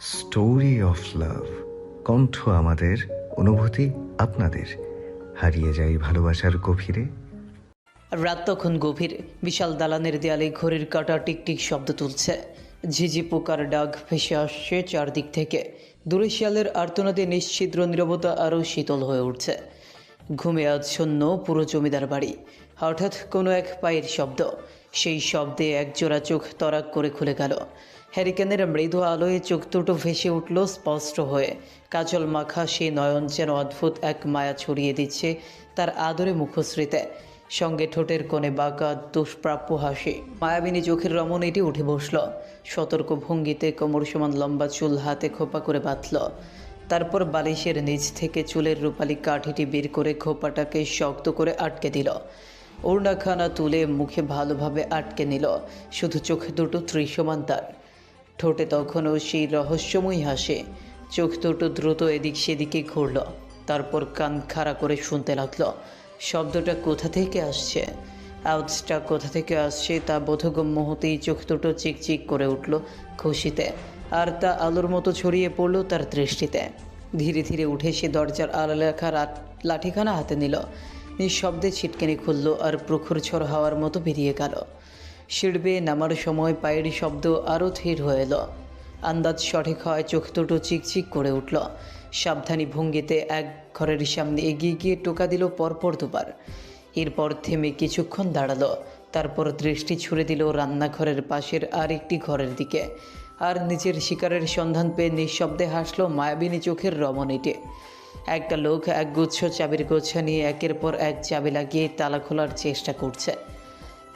Story of love. কণ্ঠ আমাদের, অনুভূতি আপনাদের। হারিয়ে যাই ভালোবাসার গভীরে। রাত তখন গভীর। বিশাল দালানের দেয়ালে ঘড়ির কাঁটা টিকটিক শব্দ তুলছে। ঝিঝি পোকার ডাক ভেসে আসছে চারদিক থেকে। দূরে শিয়ালের আর্তনাদে নিশ্ছিদ্র নীরবতা আরও শীতল হয়ে উঠছে। ঘুমে আচ্ছন্ন পুরো জমিদার বাড়ি। হঠাৎ কোনো এক পায়ের শব্দ। সেই শব্দে একজোড়া চোখ তরাক করে খুলে গেল। হ্যারিকেনের মৃদু আলোয় চোখ দুটো ভেসে উঠল স্পষ্ট হয়ে। কাজল মাখা সেই নয়ন যেন অদ্ভুত এক মায়া ছড়িয়ে দিচ্ছে তার আদরে মুখশ্রীতে। সঙ্গে ঠোঁটের কোণে বাঁকা দুষ্প্রাপ্য হাসি। মায়াবিনী চোখের রমণীটি উঠে বসল। সতর্ক ভঙ্গিতে কোমর সমান লম্বা চুল হাতে খোপা করে বাঁধল। তারপর বালিশের নিচ থেকে চুলের রূপালি কাঠিটি বের করে খোপাটাকে শক্ত করে আটকে দিল। ওড়নাখানা তুলে মুখে ভালোভাবে আটকে নিল। শুধু চোখ দুটো দৃশ্যমান তার। ঠোঁটে তখনও সেই রহস্যময়ী হাসি। চোখ দুটো দ্রুত এদিক সেদিকে ঘুরল। তারপর কান খাড়া করে শুনতে লাগলো। শব্দটা কোথা থেকে আসছে, আওয়াজটা কোথা থেকে আসছে তা বোধগম্য হতেই চোখ দুটো চিকচিক করে উঠল খুশিতে। আর তা আলোর মতো ছড়িয়ে পড়ল তার দৃষ্টিতে। ধীরে ধীরে উঠে সে দরজার আড়ালেখা লাঠিখানা হাতে নিল। নিঃশব্দে ছিটকেনি খুলল আর প্রখর ঝড় হাওয়ার মতো বেরিয়ে গেল। সিঁড়ি বেয়ে নামার সময় পায়ের শব্দ আরও ধীর হয়ে এলো। আন্দাজ সঠিক হয় চোখ দুটো চিকচিক করে উঠল। সাবধানী ভঙ্গিতে এক ঘরের সামনে এগিয়ে গিয়ে টোকা দিল পরপর দুবার। এরপর থেমে কিছুক্ষণ দাঁড়ালো। তারপর দৃষ্টি ছুড়ে দিল রান্নাঘরের পাশের আর একটি ঘরের দিকে। আর নিজের শিকারের সন্ধান পেয়ে নিঃশব্দে হাসলো মায়াবিনী চোখের রমণীটি। একটা লোক একগুচ্ছ চাবির গোছা নিয়ে একের পর এক চাবি লাগিয়ে তালা খোলার চেষ্টা করছে।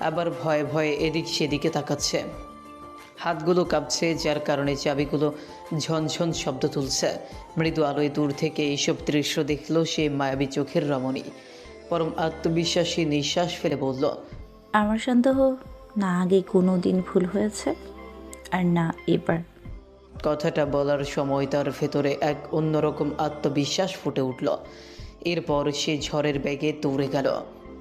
আবার ভয়ে ভয়ে এদিক সেদিকে তাকাচ্ছে। হাতগুলো কাঁপছে, যার কারণে চাবিগুলো ঝনঝন শব্দ তুলছে। মৃদু আলোয় দূর থেকে এইসব দৃশ্য দেখল সে মায়াবী চোখের রমণী। পরম আত্মবিশ্বাসী নিঃশ্বাস ফেলে বলল, আমার সন্দেহ না আগে কোনো দিন ভুল হয়েছে আর না এবার। কথাটা বলার সময় তার ভেতরে এক অন্যরকম আত্মবিশ্বাস ফুটে উঠল। এরপর সে ঝড়ের বেগে দৌড়ে গেল।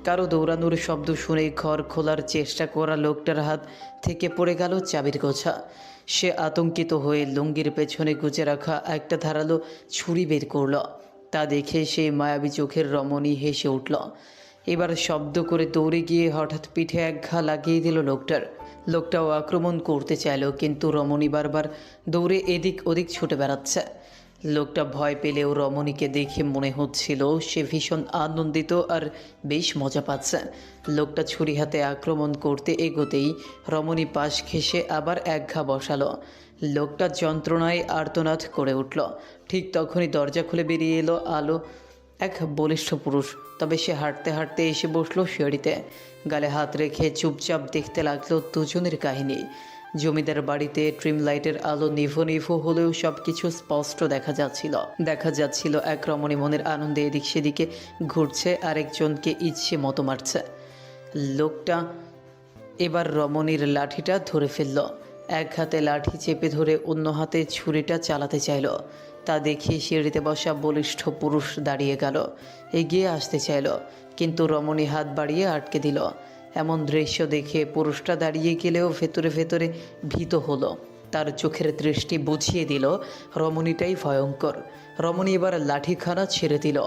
কারো দৌড়ানোর শব্দ শুনে ঘর খোলার চেষ্টা করা লোকটার হাত থেকে পড়ে গেল চাবির গোছা। সে আতঙ্কিত হয়ে লুঙ্গির পেছনে গুজে রাখা একটা ধারালো ছুরি বের করল। তা দেখে সে মায়াবী চোখের রমণী হেসে উঠল। এবার শব্দ করে দৌড়ে গিয়ে হঠাৎ পিঠে এক ঘা লাগিয়ে দিল লোকটার। লোকটাও আক্রমণ করতে চাইল, কিন্তু রমণী বারবার দৌড়ে এদিক ওদিক ছুটে বেড়াচ্ছে। লোকটা ভয় পেলেও রমণীকে দেখে মনে হচ্ছিল সে ভীষণ আনন্দিত আর বেশ মজা পাচ্ছে। লোকটা ছুরি হাতে আক্রমণ করতে এগোতেই রমণী পাশ ঘেঁষে আবার এক ঘা বসালো। লোকটা যন্ত্রণায় আর্তনাদ করে উঠল। ঠিক তখনই দরজা খুলে বেরিয়ে এলো এক বলিষ্ঠ পুরুষ। তবে সে হাঁটতে হাঁটতে এসে বসলো সিঁড়িতে। গালে হাত রেখে চুপচাপ দেখতে লাগলো দুজনের কাহিনী। জমিদার বাড়িতে ট্রিম লাইটের আলো নিভো নিভো হলেও সব কিছু স্পষ্ট দেখা যাচ্ছিল এক রমণী মনের আনন্দে এদিক সেদিকে ঘুরছে, আরেকজনকে ইচ্ছে মতো মারছে। লোকটা এবার রমণীর লাঠিটা ধরে ফেলল। এক হাতে লাঠি চেপে ধরে অন্য হাতে ছুরিটা চালাতে চাইল। তা দেখে সিঁড়িতে বসা বলিষ্ঠ পুরুষ দাঁড়িয়ে গেল, এগিয়ে আসতে চাইল, কিন্তু রমণী হাত বাড়িয়ে আটকে দিল। এমন দৃশ্য দেখে পুরুষটা দাঁড়িয়ে গেলেও ভেতরে ভেতরে ভীত হলো। তার চোখের দৃষ্টি বুঝিয়ে দিল রমণীটাই ভয়ঙ্কর। রমণী এবার লাঠিখানা ছেড়ে দিল।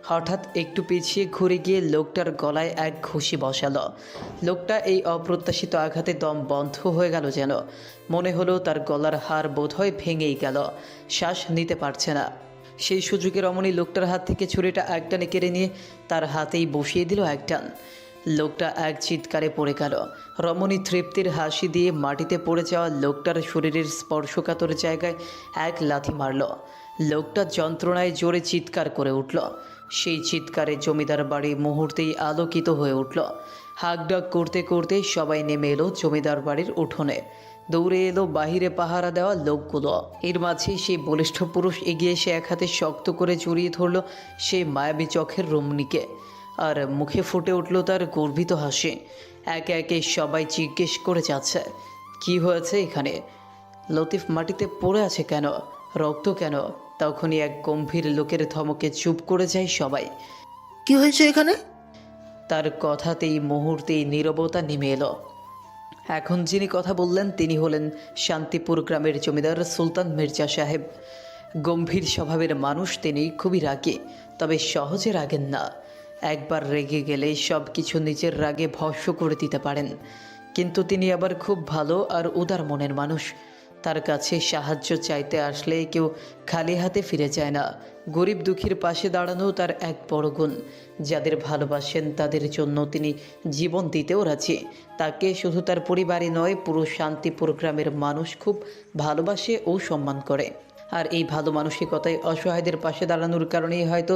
হঠাৎ একটু পিছিয়ে ঘুরে গিয়ে লোকটার গলায় এক ঘুষি বসালো। লোকটা এই অপ্রত্যাশিত আঘাতে দম বন্ধ হয়ে গেল যেন। মনে হলো তার গলার হাড় বোধহয় ভেঙেই গেল, শ্বাস নিতে পারছে না। সেই সুযোগে রমণী লোকটার হাত থেকে ছুরিটা একটানে কেড়ে নিয়ে তার হাতেই বসিয়ে দিল এক টান। লোকটা এক চিৎকারে পড়ে গেল। রমণী তৃপ্তির হাসি দিয়ে মাটিতে পড়ে যাওয়া লোকটার শরীরের স্পর্শকাতর জায়গায় এক লাথি মারল। লোকটা যন্ত্রণায় জোরে চিৎকার করে উঠল। সেই চিৎকারে জমিদার বাড়ি মুহূর্তেই আলোকিত হয়ে উঠল। হাঁকডাক করতে করতে সবাই নেমে এলো জমিদার বাড়ির উঠোনে। দৌড়ে এলো বাহিরে পাহারা দেওয়া লোকগুলো। এর মাঝে সেই বলিষ্ঠ পুরুষ এগিয়ে এসে এক হাতে শক্ত করে জড়িয়ে ধরল সেই মায়াবী চোখের রমণীকে। আর মুখে ফুটে উঠল তার গর্বিত হাসি। একে একে সবাই জিজ্ঞেস করে যাচ্ছে, কি হয়েছে এখানে? লতিফ মাটিতে পড়ে আছে কেন? রক্ত কেন? তখনই এক গম্ভীর লোকের ধমকে চুপ করে যায় সবাই। কি হয়েছে এখানে? তার কথাতেই মুহূর্তেই নীরবতা নেমে এলো। এখন যিনি কথা বললেন তিনি হলেন শান্তিপুর গ্রামের জমিদার সুলতান মির্জা সাহেব। গম্ভীর স্বভাবের মানুষ তিনি, খুবই রাগী, তবে সহজে রাগেন না। একবার রেগে গেলে সব কিছু নিজের রাগে ভস্ম করে দিতে পারেন। কিন্তু তিনি আবার খুব ভালো আর উদার মনের মানুষ। তার কাছে সাহায্য চাইতে আসলে কেউ খালি হাতে ফিরে যায় না। গরিব দুঃখীর পাশে দাঁড়ানো তার এক বড় গুণ। যাদের ভালোবাসেন তাদের জন্য তিনি জীবন দিতেও রাজি। তাকে শুধু তার পরিবারই নয়, পুরো শান্তিপুর গ্রামের মানুষ খুব ভালোবাসে ও সম্মান করে। আর এই ভালো মানসিকতায় অসহায়দের পাশে দাঁড়ানোর কারণেই হয়তো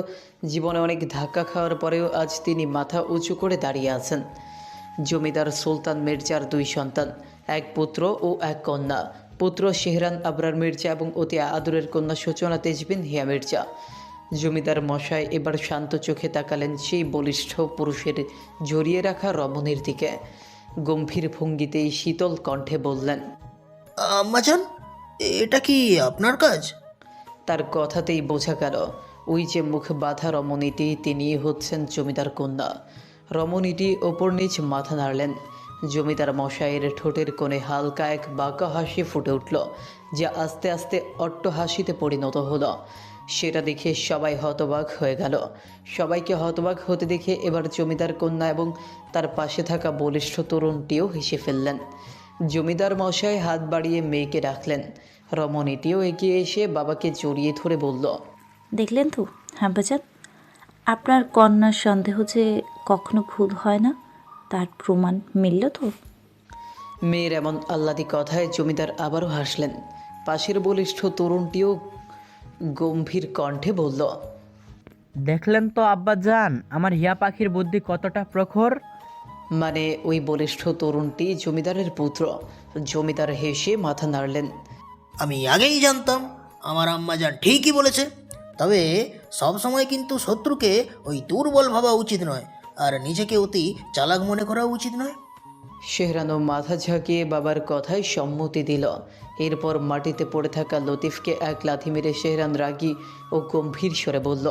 জীবনে অনেক ধাক্কা খাওয়ার পরেও আজ তিনি মাথা উঁচু করে দাঁড়িয়ে আছেন। জমিদার সুলতান মির্জার 2 সন্তান, এক পুত্র ও এক কন্যা। পুত্র শেহরান আবরার মির্জা এবং অতি আদরের কন্যা সূচনা তেজবিন হিয়া মির্জা। জমিদার মশাই এবার শান্ত চোখে তাকালেন সেই বলিষ্ঠ পুরুষের জড়িয়ে রাখা রমণীর দিকে। গম্ভীর ভঙ্গিতেই শীতল কণ্ঠে বললেন, আম্মাজান, এটা কি আপনার কাজ? তার কথাতেই বোঝা গেল ওই যে মুখ বাঁধা রমণীটি তিনি হচ্ছেন জমিদার কন্যা। রমণীটি ওপর নিচ মাথা নাড়লেন। জমিদার মশাইয়ের ঠোঁটের কোণে হালকা এক বাঁকা হাসি ফুটে উঠল, যা আস্তে আস্তে অট্ট হাসিতে পরিণত হলো। সেটা দেখে সবাই হতবাক হয়ে গেল। সবাইকে হতবাক হতে দেখে এবার জমিদার কন্যা এবং তার পাশে থাকা বলিষ্ঠ তরুণটিও হেসে ফেললেন। জমিদার মশাই হাত বাড়িয়ে মেয়েকে ডাকলেন। রমণীটিও এগিয়ে এসে বাবাকে জড়িয়ে ধরে বলল, দেখলেন তো আব্বাজান, আপনার কন্যার সন্দেহ যে কখনো ভুল হয় না, তার প্রমাণ মিলল তো। মেয়ের এমন আহ্লাদি কথায় জমিদার আবারও হাসলেন। পাশের বলিষ্ঠ তরুণটিও গম্ভীর কণ্ঠে বলল, দেখলেন তো আব্বাজান, আমার হিয়া পাখির বুদ্ধি কতটা প্রখর। মানে ওই বলিষ্ঠ তরুণটি জমিদারের পুত্র। জমিদার হেসে মাথা নাড়লেন। আমি আগেই জানতাম আমার আম্মাজান ঠিকই বলেছে। তবে সব সময় কিন্তু শত্রুকে ওই দুর্বল ভাবা উচিত নয়, আর নিজেকে অতি চালাক মনে করা উচিত নয়। শেহরানও মাথা ঝাঁকিয়ে বাবার কথায় সম্মতি দিল। এরপর মাটিতে পড়ে থাকা লতিফকে এক লাথি মেরে শেহরান রাগী ও গম্ভীর স্বরে বলল,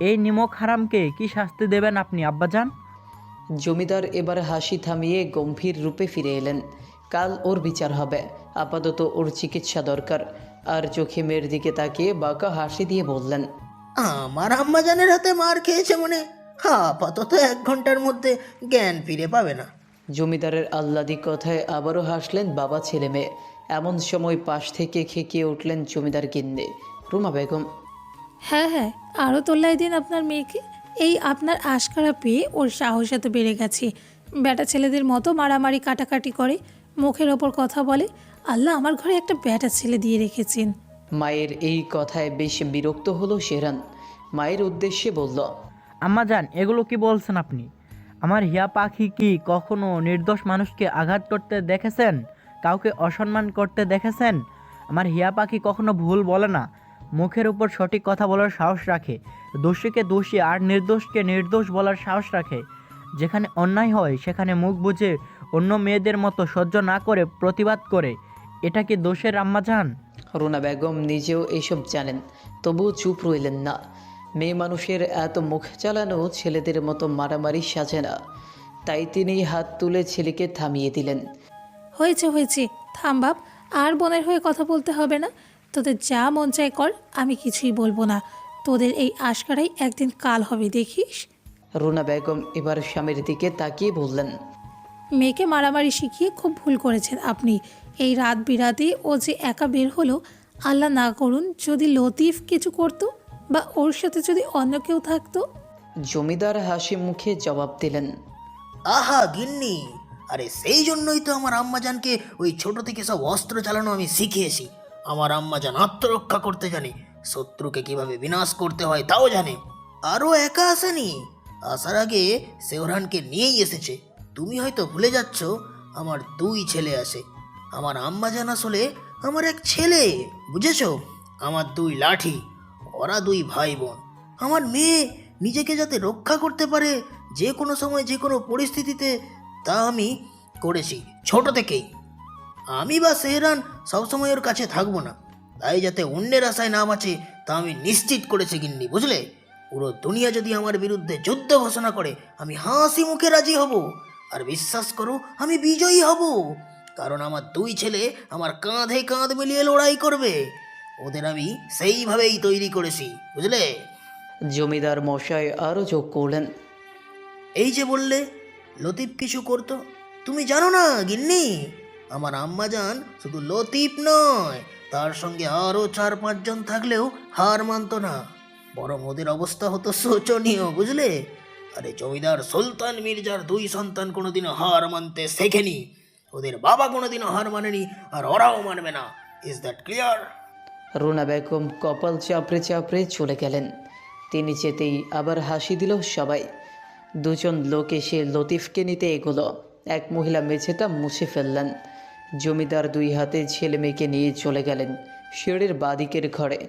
এই নিমক হারামকে কি শাস্তি দেবেন আপনি আব্বাজান? জমিদার এবার হাসি থামিয়ে গম্ভীর রূপে ফিরে এলেন। কাল ওর বিচার হবে, আপাতত ওর চিকিৎসা দরকার। আর চোখে মেয়ের দিকে তাকিয়ে বাঁকা হাসি দিয়ে বললেন, আমার আম্মাজানের হাতে মার খেয়েছে মনে, আপাতত 1 ঘন্টার মধ্যে জ্ঞান ফিরে পাবে না। জমিদারের আহ্লাদি কথায় আবারও হাসলেন বাবা ছেলে মেয়ে। এমন সময় পাশ থেকে খেকিয়ে উঠলেন জমিদার গিন্নি রুমা বেগম। হ্যাঁ হ্যাঁ, আরও তোল্লাই দিন আপনার মেয়েকে। এই আপনার আশকারা পেয়ে ওর সাহস এত বেড়ে গেছে। ব্যাটা ছেলেদের মতো মারামারি কাটাকাটি করে, মুখের ওপর কথা বলে। আল্লাহ আমার ঘরে একটা ব্যাটা ছেলে দিয়ে রেখেছেন। মায়ের এই কথায় বেশ বিরক্ত হলো শেহরান। মায়ের উদ্দেশ্যে বলল, আম্মাজান, এগুলো কি বলছেন আপনি? আমার হিয়া পাখি কি কখনো নির্দোষ মানুষকে আঘাত করতে দেখেছেন? কাউকে অসম্মান করতে দেখেছেন? আমার হিয়া পাখি কখনো ভুল বলে না, মুখের উপর সঠিক কথা বলার সাহস রাখে, দোষীকে দোষী আর নির্দোষকে নির্দোষ বলার সাহস রাখে। যেখানে অন্যায় হয় সেখানে মুখ বুজে অন্য মেয়েদের মতো সহ্য না করে প্রতিবাদ করে। এটা কি দোষের আম্মাজান? রুনা বেগম নিজেও এইসব জানেন, তবুও চুপ রইলেন না। মেয়ে মানুষের এত মুখ চালানো ছেলেদের মতো মারামারি সাজে না। তাই তিনি হাত তুলে ছেলেকে থামিয়ে দিলেন। হয়েছে হয়েছে, থাম বাপ, আর বোনের হয়ে কথা বলতে হবে না। তোদের যা মন চায় কর, আমি কিছুই বলবো না। তোদের এই আশকারাই একদিন কাল হবে, দেখিস। রুনা বেগম এবার স্বামীর দিকে তাকিয়ে বললেন, মেয়েকে মারামারি শিখিয়ে খুব ভুল করেছেন আপনি। এই রাত বিরাতে ও যে একা বের হলো, আল্লাহ না করুন যদি লতিফ কিছু করতো বা ওর সাথে যদি অন্য কেউ থাকতো। জমিদার হাসি মুখে জবাব দিলেন, আহা গিন্নি, আরে সেই জন্যই তো আমার আম্মাজানকে ওই ছোট থেকে সব অস্ত্র চালানো আমি শিখিয়েছি। আমার আম্মাজান আত্মরক্ষা করতে জানে, শত্রুকে কিভাবে বিনাশ করতে হয় তাও জানে। আরও একা আসেনি, আসার আগে শেহরানকে নিয়েই এসেছে। তুমি হয়তো ভুলে যাচ্ছ, আমার 2 ছেলে আসে। আমার আম্মাজান আসলে আমার এক ছেলে, বুঝেছো? আমার 2 লাঠি, ওরা 2 ভাই বোন। আমার মেয়ে নিজেকে যাতে রক্ষা করতে পারে যে কোনো সময় যে কোনো পরিস্থিতিতে, তা আমি করেছি ছোট থেকেই। আমি বা সেহরান সবসময় ওর কাছে থাকবো না, তাই যাতে অন্যের আশায় না বাঁচে তা আমি নিশ্চিত করেছি গিন্নি, বুঝলে? পুরো দুনিয়া যদি আমার বিরুদ্ধে যুদ্ধ ঘোষণা করে আমি হাসি মুখে রাজি হব, আর বিশ্বাস করো আমি বিজয়ী হব। কারণ আমার দুই ছেলে আমার কাঁধে কাঁধ মিলিয়ে লড়াই করবে। ওদের আমি সেইভাবেই তৈরি করেছি, বুঝলে? জমিদার মশাই আরও যোগ করলেন, এই যে বললে লতিফ কিছু করতো, তুমি জানো না গিন্নি, আমার আম্মাজান শুধু লতিফ নয়, তার সঙ্গে আরও 4-5 জন থাকলেও হার মানতো না, বরং ওদের অবস্থা হতো শোচনীয়, বুঝলে? আরে জমিদার সুলতান মির্জার 2 সন্তান কোনোদিনও হার মানতে শেখেনি, ওদের বাবা কোনোদিনও হার মানেনি, আর ওরাও মানবে না। Is that clear? Runa Begum কপাল চাপড়ে চাপড়ে চলে গেলেন। তিনি যেতেই আবার হাসি দিল সবাই। দুজন লোক এসে লতিফকে নিতে এগোলো। এক মহিলা মেঝেটা মুছে ফেললেন। জমিদার 2 হাতে ছেলে মেয়েকে নিয়ে চলে গেলেন সিঁড়ির বাদিকের ঘরে।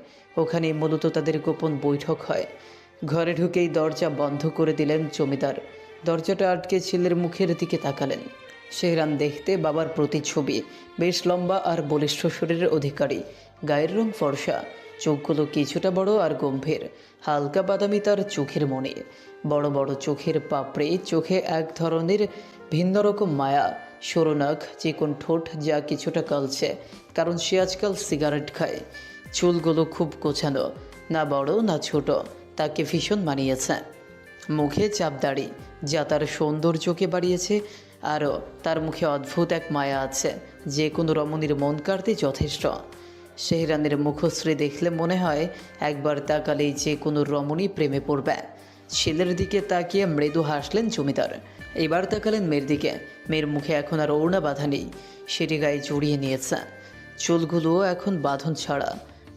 ওখানে মূলত তাদের গোপন বৈঠক হয়। ঘরে ঢুকেই দরজা বন্ধ করে দিলেন জমিদার। দরজাটা আটকে ছেলের মুখের দিকে তাকালেন। শেহরান দেখতে বাবার প্রতিচ্ছবি, বেশ লম্বা আর বলিষ্ঠ শরীরের অধিকারী, গায়ের রং ফর্সা, চোখগুলো কিছুটা বড় আর গম্ভীর, হালকা বাদামি তার চোখের মণি, বড় বড় চোখের পাপড়ি, চোখে এক ধরনের ভিন্ন রকম মায়া, সরু নাক, চিকন ঠোঁট যা কিছুটা কালছে, কারণ সে আজকাল সিগারেট খায়। চুলগুলো খুব গোছানো, না বড় না ছোট, তাকে ভীষণ মানিয়েছে। মুখে চাপদাড়ি যা তার সৌন্দর্যকে বাড়িয়েছে, আরও তার মুখে অদ্ভুত এক মায়া আছে, যে কোনো রমণীর মন কাড়তে যথেষ্ট। শেহরানের মুখশ্রী দেখলে মনে হয় একবার তাকালেই যে কোনো রমণী প্রেমে পড়বে। ছেলের দিকে তাকিয়ে মৃদু হাসলেন জমিদার। এবার তাকালেন মেয়ের দিকে। মেয়ের মুখে এখন আর ওড়না বাঁধা নেই, সেটি গায়ে জড়িয়ে নিয়েছে। চুলগুলো এখন বাঁধন ছাড়া,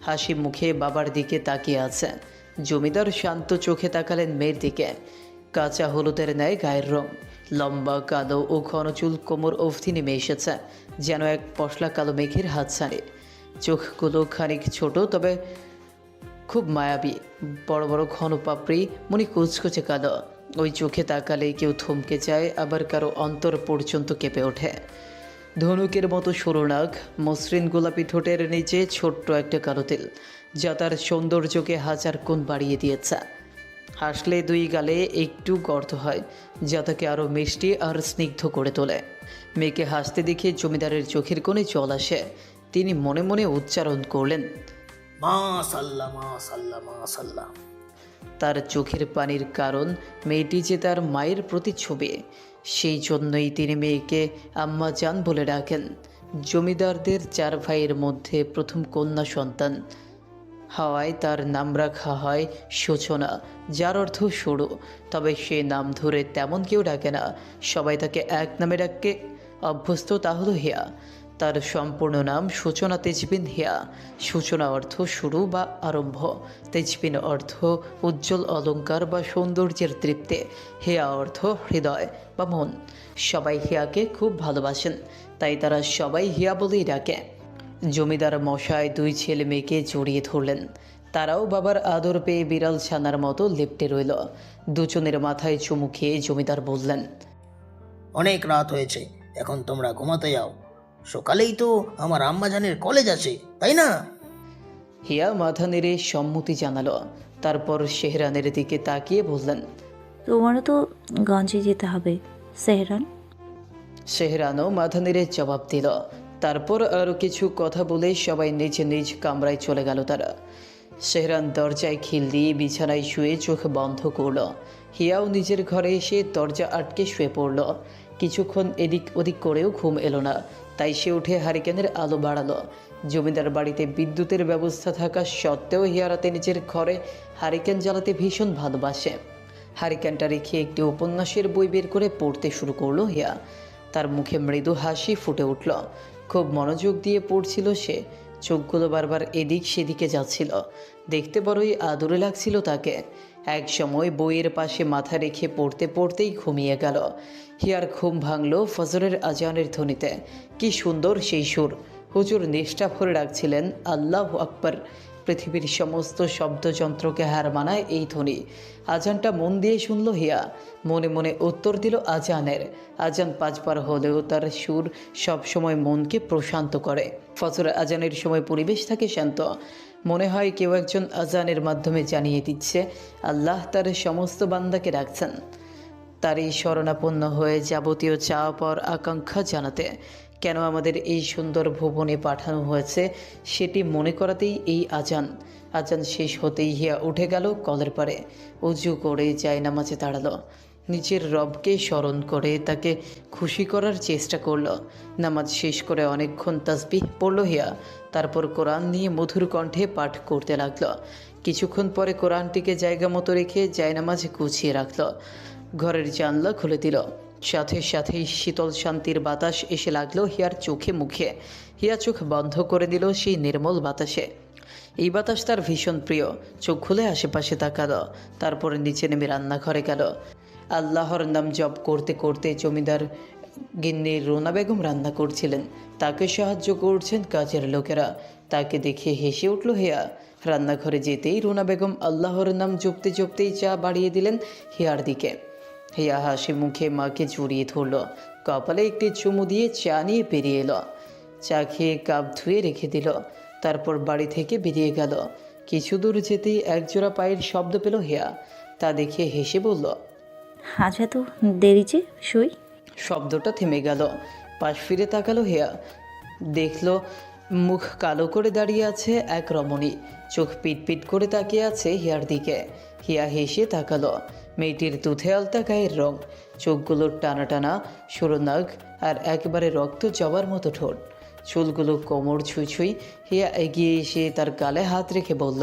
হাসি মুখে বাবার দিকে তাকিয়ে আছে। জমিদার শান্ত চোখে তাকালেন মেয়ের দিকে। কাঁচা হলুদের ন্যায় গায়ের রং, লম্বা কালো ও ঘন চুল কোমর অবধি নেমে এসেছে, যেন এক পশলা কালো মেঘের হাতছানি। চোখগুলো খানিক ছোট, তবে খুব মায়াবী, বড় বড় ঘন পাপড়ি, মনি কুচকুচে কালো। ওই চোখে তাকালেই কেউ থমকে যায়, আবার কারো অন্তর পর্যন্ত কেঁপে ওঠে। ধনুকের মতো সরু নাক, মসৃণ গোলাপি ঠোঁটের নিচে ছোট্ট একটা কালো তিল, যা তার সৌন্দর্যকে 1000 গুণ বাড়িয়ে দিয়েছে। হাসলে 2 গালে একটু গর্ত হয়, যা তাকে আরও মিষ্টি আর স্নিগ্ধ করে তোলে। মেয়েকে হাসতে দেখে জমিদারের চোখের কোণে জল আসে। তিনি মনে মনে উচ্চারণ করলেন, মাশাল্লাহ মাশাল্লাহ মাশাল্লাহ। তার চোখের পানির কারণ মেয়েটি যে তার মায়ের প্রতিচ্ছবি, সেই জন্যই তিনি মেয়েকে আম্মা জান বলে ডাকেন। জমিদারদের 4 ভাইয়ের মধ্যে প্রথম কন্যা সন্তান হওয়ায় তার নাম রাখা হয় সূচনা, যার অর্থ সরু। তবে সে নাম ধরে তেমন কেউ ডাকে না, সবাই তাকে এক নামে ডাকে অভ্যস্ত, তা হলো হিয়া। তার সম্পূর্ণ নাম সূচনা তেজবিন হিয়া। সূচনা অর্থ শুরু বা আরম্ভ, তেজবিন অর্থ উজ্জ্বল অলংকার বা সৌন্দর্যের তৃপ্তি, হিয়া অর্থ হৃদয় বা মন। সবাই হিয়াকে খুব ভালোবাসেন, তাই তারা সবাই হিয়া বলেই ডাকে। জমিদার মশাই 2 ছেলে মেয়েকে জড়িয়ে ধরলেন। তারাও বাবার আদর পেয়ে বিড়াল ছানার মতো লেপ্টে রইল। দুজনের মাথায় চুমু খেয়ে জমিদার বললেন, অনেক রাত হয়েছে, এখন তোমরা ঘুমাতে যাও, সকালেই তো আমার আম্মাজানের কলেজ আছে, তাই না? হিয়া মাথা নেড়ে সম্মতি জানালো। তারপর শেহরানের দিকে তাকিয়ে বললেন, তোমারও তো গঞ্জে যেতে হবে সেহরান। শেহরানও মাথা নেড়ে জবাব দিল। তারপর আরও কিছু কথা বলে সবাই নিজ নিজ কামরায় চলে গেল। তারা শেহরান দরজায় খিল দিয়ে বিছানায় শুয়ে চোখ বন্ধ করল। হিয়াও নিজের ঘরে এসে দরজা আটকে শুয়ে পড়ল। কিছুক্ষণ এদিক ওদিক করেও ঘুম এলো না, তাই সে উঠে হারিকেনের আলো বাড়ালো। জমিদার বাড়িতে বিদ্যুতের ব্যবস্থা থাকা সত্ত্বেও হিয়া রাতে নিজের ঘরে হারিকেন জ্বালাতে ভীষণ ভালোবাসে। হারিকেনটা রেখে একটি উপন্যাসের বই বের করে পড়তে শুরু করলো হিয়া। তার মুখে মৃদু হাসি ফুটে উঠল। খুব মনোযোগ দিয়ে পড়ছিল সে। চোখগুলো বারবার এদিক সেদিকে যাচ্ছিল, দেখতে বড়ই আদরে লাগছিল তাকে। এক সময় বইয়ের পাশে মাথা রেখে পড়তে পড়তেই ঘুমিয়ে গেল। হিয়ার ঘুম ভাঙল ফজরের আজানের ধ্বনিতে। কি সুন্দর সেই সুর! হুজুর নিষ্ঠা ভরে ডাকছিলেন আল্লাহু আকবার। পৃথিবীর সমস্ত শব্দযন্ত্রকে হার মানায় এই ধ্বনি। আজানটা মন দিয়ে শুনল হিয়া, মনে মনে উত্তর দিল আজানের। আজান 5 বার হলেও তার সুর সবসময় মনকে প্রশান্ত করে। ফজর আজানের সময় পরিবেশ থাকে শান্ত, মনে হয় কেউ একজন আজানের মাধ্যমে জানিয়ে দিচ্ছে আল্লাহ তার সমস্ত বান্দাকে ডাকছেন, তারই শরণাপন্ন হয়ে যাবতীয় চাওয়া পাওয়ার আকাঙ্ক্ষা জানাতে। কেন আমাদের এই সুন্দর ভুবনে পাঠানো হয়েছে সেটি মনে করাতেই এই আজান আজান শেষ হতেই হিয়া উঠে গেল কলের পাড়ে, উজু করে জায়নামাজে দাঁড়ালো। নিজের রবকে স্মরণ করে তাকে খুশি করার চেষ্টা করলো। নামাজ শেষ করে অনেকক্ষণ তাসবিহ পড়ল হিয়া, তারপর কোরআন নিয়ে মধুর কণ্ঠে পাঠ করতে লাগলো। কিছুক্ষণ পরে কোরআনটিকে জায়গা মতো রেখে জায়নামাজে গুছিয়ে রাখলো। ঘরের জানলা খুলে দিল, সাথে সাথেই শীতল শান্তির বাতাস এসে লাগলো হিয়ার চোখে মুখে। হিয়া চোখ বন্ধ করে দিল সেই নির্মল বাতাসে। এই বাতাস তার ভীষণ প্রিয়। চোখ খুলে আশেপাশে তাকালো, তারপরে নিচে নেমে রান্নাঘরে গেল। আল্লাহর নাম জপ করতে করতে জমিদার গিন্নি রোনা বেগম রান্না করছিলেন, তাকে সাহায্য করছেন কাজের লোকেরা। তাকে দেখে হেসে উঠল হিয়া। রান্নাঘরে যেতেই রোনা বেগম আল্লাহর নাম জপতে জপতেই চা বাড়িয়ে দিলেন হিয়ার দিকে। হিয়া হাসি মুখে মাকে জড়িয়ে ধরল, কপালে একটি চুমু দিয়ে চা নিয়ে বেরিয়ে এলো। চা খেয়ে কাপ ধুয়ে রেখে দিল, তারপর বাড়ি থেকে বেরিয়ে গেল। কিছু দূর যেতেই একজোড়া পায়ের শব্দ পেল হিয়া, তা দেখে হেসে বলল, আজ এত দেরি যে শুই। শব্দটা থেমে গেল। পাশ ফিরে তাকালো হিয়া, দেখলো মুখ কালো করে দাঁড়িয়ে আছে এক রমণী, চোখ পিটপিট করে তাকিয়ে আছে হিয়ার দিকে। হিয়া হেসে তাকালো। মেয়েটির দুধে আলতা গায়ের রং, চোখগুলো টানা টানা, সরু নাক আর একেবারে রক্ত জবার মতো ঠোঁট, চুলগুলো কোমর ছুঁই ছুঁই। হিয়া এগিয়ে এসে তার গালে হাত রেখে বলল,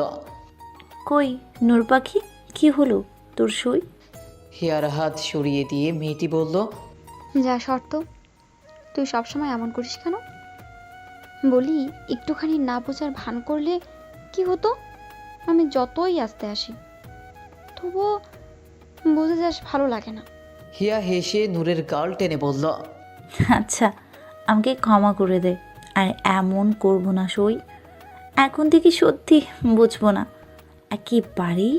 কই নূর পাখি, কি হলো তোর সই? হিয়ার হাত সরিয়ে দিয়ে মেয়েটি বলল, যা শর্ত, তুই সবসময় এমন করিস কেন? বলি একটুখানি না বোঝার ভান করলে কি হতো? আমি যতই আসতে আসি তবুও বুঝে যাস ভালো লাগে না। হিয়া হেসে নূরের গাল টেনে বলল, আচ্ছা আমাকে ক্ষমা করে দে, আর এমন করবো না সই। এখন থেকে সত্যি বুঝবো না, একেবারেই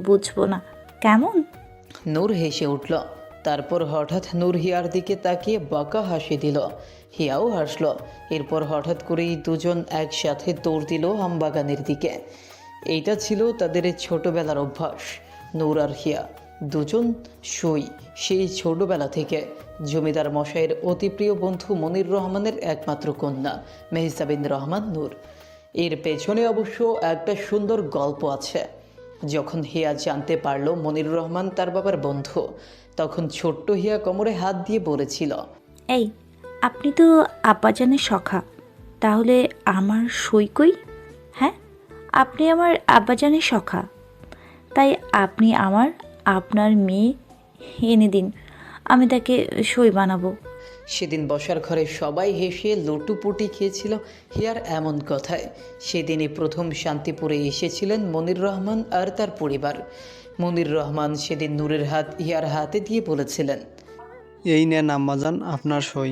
বুঝবো না, কেমন? নূর হেসে উঠল। তারপর হঠাৎ নূর হিয়ার দিকে তাকিয়ে বাঁকা হাসি দিল। হিয়াও হাসল। এরপর হঠাৎ করেই দুজন একসাথে দৌড় দিল আমবাগানের দিকে। এইটা ছিল তাদের ছোটবেলার অভ্যাস। নূর আর হিয়া দুজন সই সেই ছোটবেলা থেকে। জমিদার মশাইয়ের অতি প্রিয় বন্ধু মনির রহমানের একমাত্র কন্যা মেহজাবিন রহমান নূর। এর পেছনে অবশ্য একটা সুন্দর গল্প আছে। যখন হিয়া জানতে পারল মনির রহমান তার বাবার বন্ধু, তখন ছোট্ট হিয়া কোমরে হাত দিয়ে বলেছিল, এই আপনি তো আব্বাজানের সখা, তাহলে আমার সই কই? হ্যাঁ, আপনি আমার আব্বাজানের সখা, তাই আপনি আপনার মেয়ে এনে দিন, আমি তাকে সই বানাবো। সেদিন বসার ঘরে সবাই হেসে লুটুপুটি খেয়েছিল হিয়ার এমন কথায়। সেদিনই প্রথম শান্তিপুরে এসেছিলেন মনির রহমান আর তার পরিবার। মনির রহমান সেদিন নূরের হাত হিয়ার হাতে দিয়ে বলেছিলেন, এই নেন আম্মাজান আপনার সই।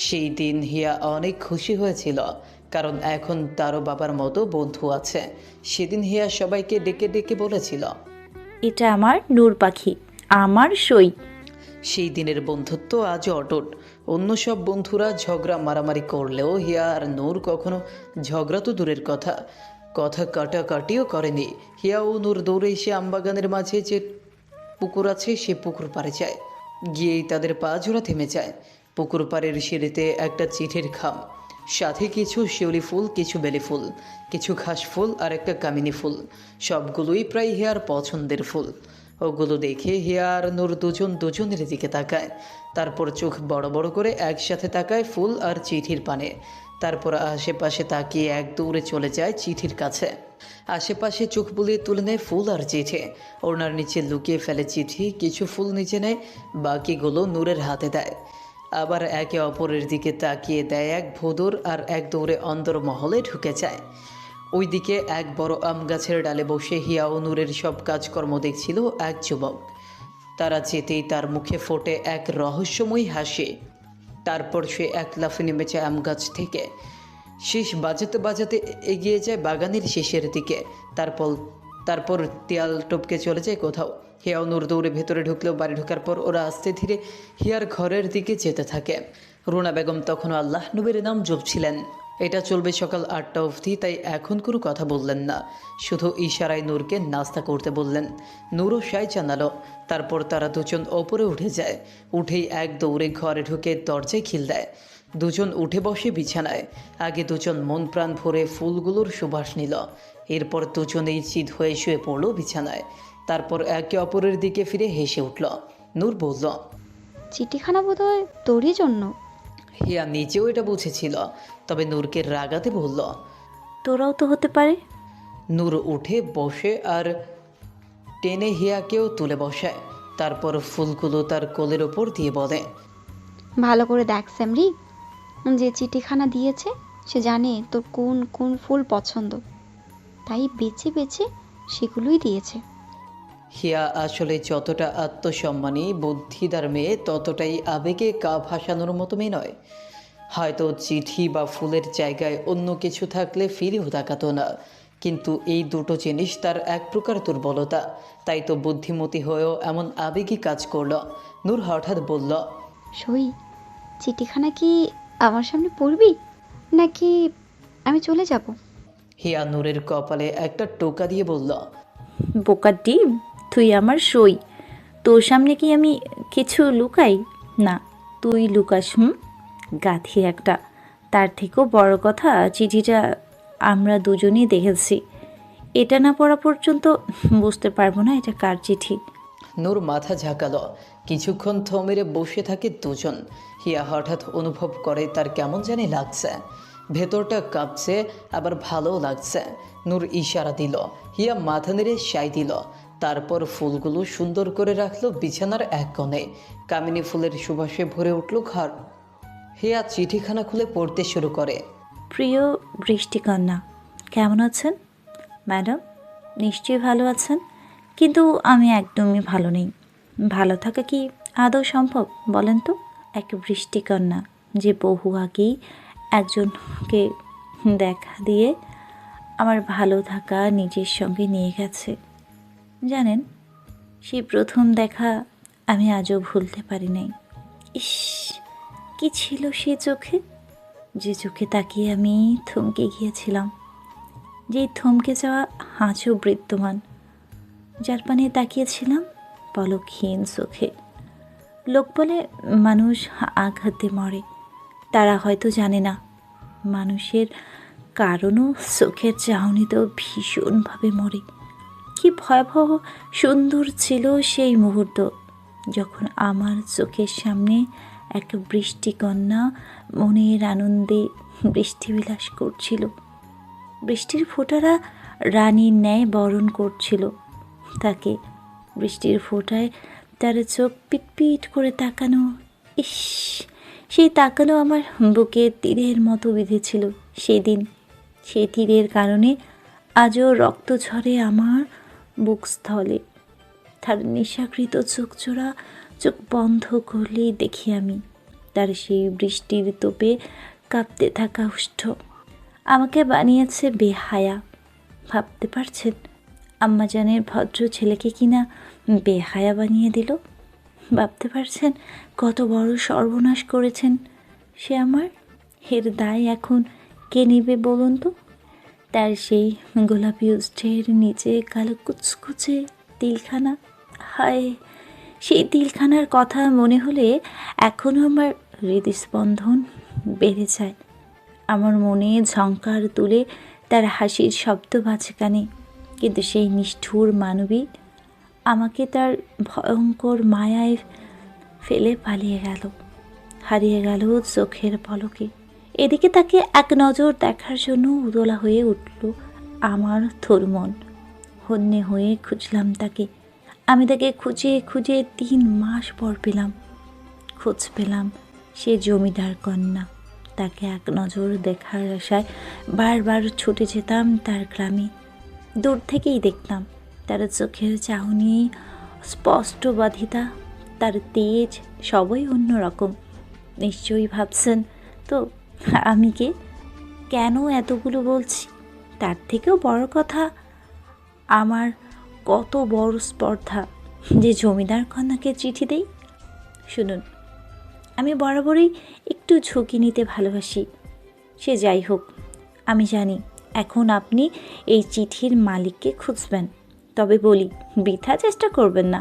সেই দিন হিয়া অনেক খুশি হয়েছিল, কারণ এখন তারও বাবার মতো বন্ধু আছে। সেদিন হিয়া সবাইকে ডেকে ডেকে বলেছিল, এটা আমার নূর পাখি, আমার সই। সেই দিনের বন্ধুত্ব আজও অটুট। অন্য সব বন্ধুরা ঝগড়া মারামারি করলেও হিয়া আর নূর কখনো ঝগড়া তো দূরের কথা, কথা কাটাকাটিও করেনি। হিয়া ও নূর দৌড়ে এসে আমবাগানের মাঝে যে পুকুর আছে সে পুকুর পাড়ে যায়। গিয়েই তাদের পা জোড়া থেমে যায়। পুকুর পাড়ের সিঁড়িতে একটা চিঠির খাম, সাথে কিছু শিউলি ফুল, কিছু বেলি ফুল, কিছু ঘাস ফুল আর একটা কামিনী ফুল। সবগুলোই প্রায় হিয়ার পছন্দের ফুল। ওগুলো দেখে হিয়া আর নূর দুজনের দিকে তাকায়, তারপর চোখ বড় বড় করে একসাথে তাকায় ফুল আর চিঠির পানে। তারপর আশেপাশে তাকিয়ে এক দৌড়ে চলে যায় চিঠির কাছে। আশেপাশে চোখ বুলিয়ে তুলে নেয় ফুল আর চিঠি, ওড়নার নিচে লুকিয়ে ফেলে চিঠি, কিছু ফুল নিচে নেয়, বাকিগুলো নূরের হাতে দেয়। আবার একে অপরের দিকে তাকিয়ে দেয় এক ভোদর, আর এক দৌড়ে অন্দরমহলে ঢুকে যায়। ওইদিকে এক বড় আম গাছের ডালে বসে হিয়া ও নূরের সব কাজকর্ম দেখছিল এক যুবক। তারা যেতেই তার মুখে ফোটে এক রহস্যময়ী হাসি। তারপর সে এক লাফে নেমে যায় আম গাছ থেকে, শীষ বাজাতে বাজাতে এগিয়ে যায় বাগানের শেষের দিকে। তারপর দেয়াল টপকে চলে যায় কোথাও। হিয়া ও নূর দৌড়ে ভেতরে ঢুকলেও বাড়ি ঢোকার পর ওরা আস্তে ধীরে হিয়ার ঘরের দিকে যেতে থাকে। রুনা বেগম তখনও আল্লাহ নবীর নাম জপছিলেন। এটা চলবে সকাল 8টা অবধি, তাই এখন কোনো কথা বললেন না, শুধু ইশারায় নূরকে নাস্তা করতে বললেন। নূরও সাই জানালো। তারপর তারা দুজন ওপরে উঠে যায়। উঠেই এক দৌড়ে ঘরে ঢুকে দরজায় খিল দেয়। দুজন উঠে বসে বিছানায়। আগে দুজন মন প্রাণ ভরে ফুলগুলোর সুবাস নিল। এরপর দুজনেই চিত হয়ে শুয়ে পড়ল বিছানায়। তারপর একে অপরের দিকে ফিরে হেসে উঠল। নূর বলল, চিঠিখানা বোধহয় তোরই জন্য। হিয়া নিজেও এটা বুঝেছিল, তবে নূরকে রাগাতে বলল। তোরাও তো হতে পারে। নূর উঠে বসে আর টেনে হিয়াকেও তুলে বসায়। তারপর ফুলগুলো তার কোলের ওপর দিয়ে বলে, ভালো করে দেখ স্যামরি, যে চিঠিখানা দিয়েছে সে জানে তোর কোন কোন ফুল পছন্দ, তাই বেছে বেছে সেগুলোই দিয়েছে। হিয়া আসলে যতটা আত্মসম্মানী বুদ্ধিদার মেয়ে, ততটাই আবেগে গা ভাসানোর মতো মেয়ে নয়। হয়তো চিঠি বা ফুলের জায়গায় অন্য কিছু থাকলে ফিরেও তাকাতো না, কিন্তু এই দুটো জিনিস তার এক প্রকার দুর্বলতা। তাই তো বুদ্ধিমতী হয়েও এমন আবেগী কাজ করলো। নূর হঠাৎ বলল, সই, চিঠিখানা কি আমার সামনে পড়বি নাকি আমি চলে যাব? হিয়া নূরের কপালে একটা টোকা দিয়ে বলল, বোকার ডিম, তুই আমার সই, তোর সামনে কি আমি কিছু লুকাই? না, তুই লুকাস। গাধি একটা। তার থেকেও বড় কথা, চিঠিটা আমরা দুজনেই দেখেছি। এটা না পড়া পর্যন্ত বুঝতে পারবো না এটা কার চিঠি। নূর মাথা ঝাঁকালো। কিছুক্ষণ থমেরে বসে থাকে দুজন। হিয়া হঠাৎ অনুভব করে তার কেমন জানি লাগছে, ভেতরটা কাঁপছে, আবার ভালোও লাগছে। নূর ইশারা দিল, হিয়া মাথা নেড়ে সাই দিল। তারপর ফুলগুলো সুন্দর করে রাখলো বিছানার এক কোণে। কামিনী ফুলের সুবাসে ভরে উঠল ঘর। হিয়া চিঠিখানা খুলে পড়তে শুরু করে। প্রিয় বৃষ্টিকন্যা, কেমন আছেন? ম্যাডাম, নিশ্চয়ই ভালো আছেন, কিন্তু আমি একদমই ভালো নেই। ভালো থাকা কি আদৌ সম্ভব বলেন তো? এক বৃষ্টিকন্যা যে বহু আগেই একজনকে দেখা দিয়ে আমার ভালো থাকা নিজের সঙ্গে নিয়ে গেছে। জানেন, সেই প্রথম দেখা আমি আজও ভুলতে পারি নাই। ইস, কি ছিল সে চোখে, যে চোখে তাকিয়ে আমি থমকে গিয়েছিলাম, যেই থমকে যাওয়া আজও বৃদ্ধমান, যার পানে তাকিয়েছিলাম পলকহীন চোখে। লোক বলে মানুষ আঘাতে মরে, তারা হয়তো জানে না মানুষের কারণও চোখের চাহনিতেও ভীষণভাবে মরে। কি ভয়াবহ সুন্দর ছিল সেই মুহূর্ত, যখন আমার চোখের সামনে এক বৃষ্টিকন্যা মনের আনন্দে বৃষ্টিবিলাস করছিল। বৃষ্টির ফোঁটারা রানীর ন্যায় বরণ করছিল তাকে। বৃষ্টির ফোঁটায় তার চোখ পিটপিট করে তাকানো, ইস, সেই তাকানো আমার বুকে তীরের মতো বিঁধেছিল সেদিন। সেই তীরের কারণে আজও রক্ত ঝরে আমার বুকস্থলে। তার নেশাকৃত চোখজোড়া চোখ বন্ধ করলেই দেখি আমি তার সেই বৃষ্টির তোপে কাঁপতে থাকা ওষ্ঠ। আমাকে বানিয়েছে বেহায়া। ভাবতে পারছেন, আম্মাজানের ভদ্র ছেলেকে কিনা বেহায়া বানিয়ে দিল? ভাবতে পারছেন কত বড় সর্বনাশ করেছেন সে আমার? এর দায় এখন কে নেবে বলুন তো? তার সেই গোলাপি ওষ্ঠের নিচে কালো কুচকুচে তিলখানা। হায়, সেই তিলখানার কথা মনে হলে এখনও আমার হৃদস্পন্দন বেড়ে যায়। আমার মনে ঝংকার তুলে তার হাসির শব্দ বাজে কানে। কিন্তু সেই নিষ্ঠুর মানবী আমাকে তার ভয়ঙ্কর মায়ায় ফেলে পালিয়ে গেল, হারিয়ে গেল চোখের পলকে। এদিকে তাকে এক নজর দেখার জন্য উতলা হয়ে উঠল আমার থরমন। হন্যে হয়ে খুঁজলাম তাকে। আমি তাকে খুঁজে খুঁজে 3 মাস পর পেলাম। খোঁজ পেলাম সে জমিদার কন্যা। তাকে এক নজর দেখার আশায় বারবার ছুটে যেতাম তার গ্রামে। দূর থেকেই দেখতাম তার চোখের চাহনি, স্পষ্ট বাধিতা, তার তেজ সবই অন্যরকম। নিশ্চয়ই ভাবছেন তো আমি কে, কেন এতগুলো বলছি? তার থেকেও বড় কথা, আমার কত বড় স্পর্ধা যে জমিদার কন্যাকে চিঠি দেই। শুনুন, আমি বরাবরই একটু ঝুঁকি নিতে ভালোবাসি। সে যাই হোক, আমি জানি এখন আপনি এই চিঠির মালিককে খুঁজবেন। তবে বলি, বৃথা চেষ্টা করবেন না।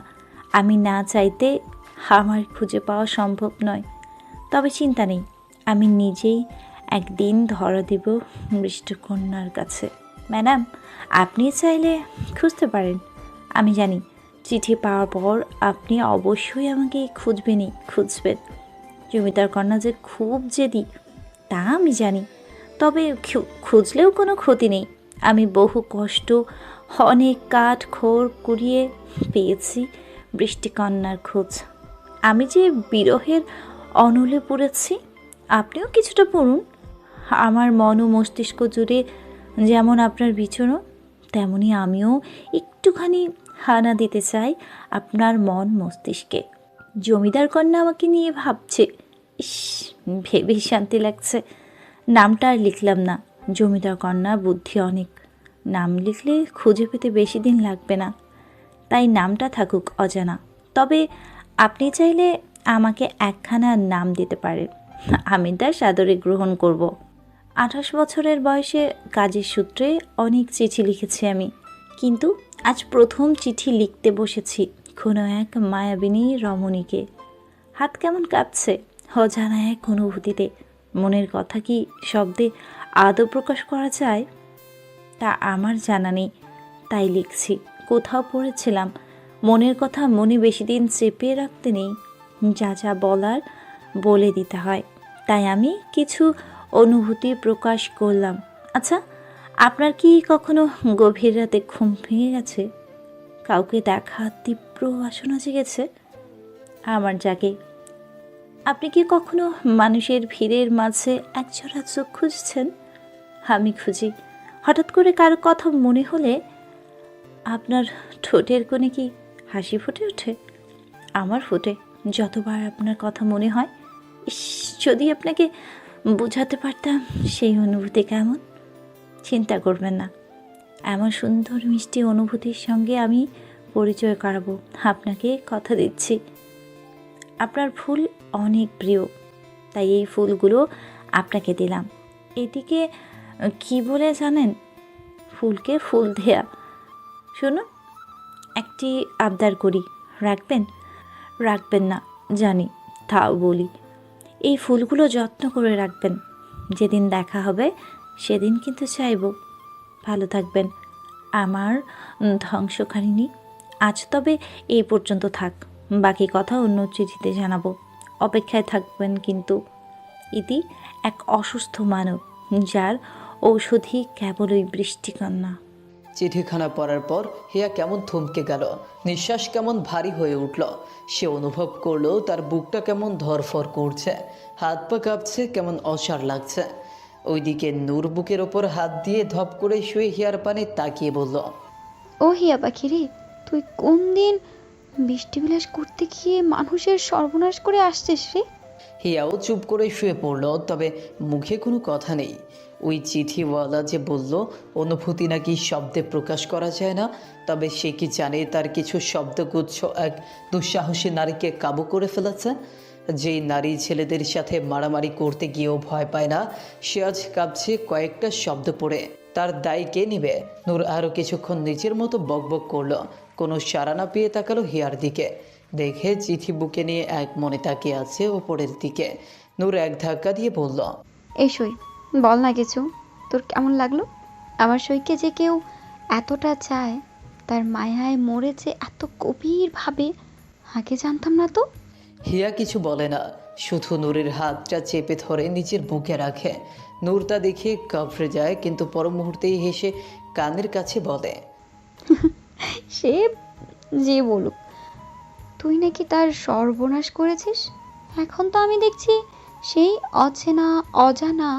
আমি না চাইতে আমার খুঁজে পাওয়া সম্ভব নয়। তবে চিন্তা নেই, আমি নিজেই একদিন ধরা দেব বৃষ্টিকন্যার কাছে। ম্যাডাম, আপনি চাইলে খুঁজতে পারেন। আমি জানি চিঠি পাওয়ার পর আপনি অবশ্যই আমাকে খুঁজবেন। জমিদার কন্যা যে খুব জেদি তা আমি জানি, তবে খুঁজলেও কোনো ক্ষতি নেই। আমি বহু কষ্ট, অনেক কাঠ খড় কুড়িয়ে পেয়েছি বৃষ্টিকন্যার খোঁজ। আমি যে বিরহের অনলে পড়েছি, আপনিও কিছুটা পড়ুন। আমার মন ও মস্তিষ্ক জুড়ে যেমন আপনার বিচরণ, তেমনি আমিও একটুখানি হানা দিতে চাই আপনার মন মস্তিষ্কে। জমিদার কন্যা আমাকে নিয়ে ভাবছে, ইস, ভেবেই শান্তি লাগছে। নামটা আর লিখলাম না, জমিদার কন্যা বুদ্ধি অনেক, নাম লিখলে খুঁজে পেতে বেশি দিন লাগবে না, তাই নামটা থাকুক অজানা। তবে আপনি চাইলে আমাকে একখানা নাম দিতে পারেন, আমি তার সাদরে গ্রহণ করব। 28 বছরের বয়সে কাজের সূত্রে অনেক চিঠি লিখেছি আমি, কিন্তু আজ প্রথম চিঠি লিখতে বসেছি কোনো এক মায়াবিনী রমণীকে। হাত কেমন কাঁপছে অজানা এক অনুভূতিতে। মনের কথা কি শব্দে আদৌ প্রকাশ করা যায় তা আমার জানা নেই, তাই লিখছি। কোথাও পড়েছিলাম মনের কথা মনে বেশি দিন চেপে রাখতে নেই, যা যা বলার বলে দিতে হয়। তাই আমি কিছু অনুভূতি প্রকাশ করলাম। আচ্ছা, আপনার কি কখনো গভীর রাতে ঘুম ভেঙে গেছে? কাউকে দেখা তীব্র বাসনা জেগেছে? আমার জাগে। আপনি কি কখনো মানুষের ভিড়ের মাঝে একজোড়া চোখ খুঁজছেন? আমি খুঁজি। হঠাৎ করে কারো কথা মনে হলে আপনার ঠোঁটের কোণে কি হাসি ফুটে ওঠে? আমার ফোটে যতবার আপনার কথা মনে হয়। ইস, যদি আপনাকে বোঝাতে পারতাম সেই অনুভূতি কেমন। চিন্তা করবেন না, এমন সুন্দর মিষ্টি অনুভূতির সঙ্গে আমি পরিচয় করাবো আপনাকে, কথা দিচ্ছি। আপনার ফুল অনেক প্রিয়, তাই এই ফুলগুলো আপনাকে দিলাম। এটিকে কি বলে জানেন? ফুলকে ফুল দেয়া। শুনুন, একটি আবদার করি, রাখবেন? রাখবেন না জানি, তাও বলি, এই ফুলগুলো যত্ন করে রাখবেন। যেদিন দেখা হবে সেদিন কিন্তু চাইব ভালো থাকবেন, আমার ধ্বংসকারিণী। আজ তবে এই পর্যন্ত থাক, বাকি কথা অন্য চিঠিতে জানাবো। অপেক্ষায় থাকবেন কিন্তু। ইতি এক অসুস্থ মানব, যার ঔষধি কেবল ওই বৃষ্টিকন্যা। চিঠিখানা পড়ার পর হিয়া কেমন থমকে গেল, নিঃশ্বাস কেমন ভারী হয়ে উঠল। সে অনুভব করলো তার বুকটা কেমন ধরফর করছে, হাত পা কাঁপছে, কেমন অসাড় লাগছে। ওইদিকে নূর বুকের ওপর হাত দিয়ে ধপ করে শুয়ে হিয়ার পানে তাকিয়ে বলল, ও হিয়া পাখি রে, তুই কোন দিন বৃষ্টিবিলাস করতে গিয়ে মানুষের সর্বনাশ করে আসছিস রে? হিয়াও চুপ করে শুয়ে পড়ল, তবে মুখে কোনো কথা নেই। ওই চিঠিওয়ালা যে বলল অনুভূতি নাকি শব্দে প্রকাশ করা যায় না, তবে সে কি জানে তার কিছু শব্দগুচ্ছ এক দুঃসাহসী নারীকে কাবু করে ফেলেছে? যেই নারী ছেলেদের সাথে মারামারি করতে গিয়েও ভয় পায় না, সে আজ কাঁপছে কয়েকটা শব্দ পড়ে। তার দায় কে নিবে? নূর আরও কিছুক্ষণ নিজের মতো বকবক করলো, কোনো সাড়া না পেয়ে তাকালো হিয়ার দিকে। দেখে চিঠি বুকে নিয়ে এক মনে তাকিয়ে আছে ওপরের দিকে। নূর এক ধাক্কা দিয়ে বলল, এই সই, বল না কিছু, তোর কেমন লাগলো? আমার সইকে যে কেউ এতটা চায়, তার মায়ায় মরেছে এত গভীরভাবে, আগে জানতাম না তো। হিয়া কিছু বলে না, শুধু নূরের হাতটা চেপে ধরে নিজের বুকে রাখে। নূর তা দেখে কাঁপড়ে যায়, কিন্তু পর মুহূর্তেই হেসে কানের কাছে বলে, সে যে বলুক, তুই নাকি তার সর্বনাশ করেছিস। এখন তো আমি দেখছি সেই অচেনা অজানা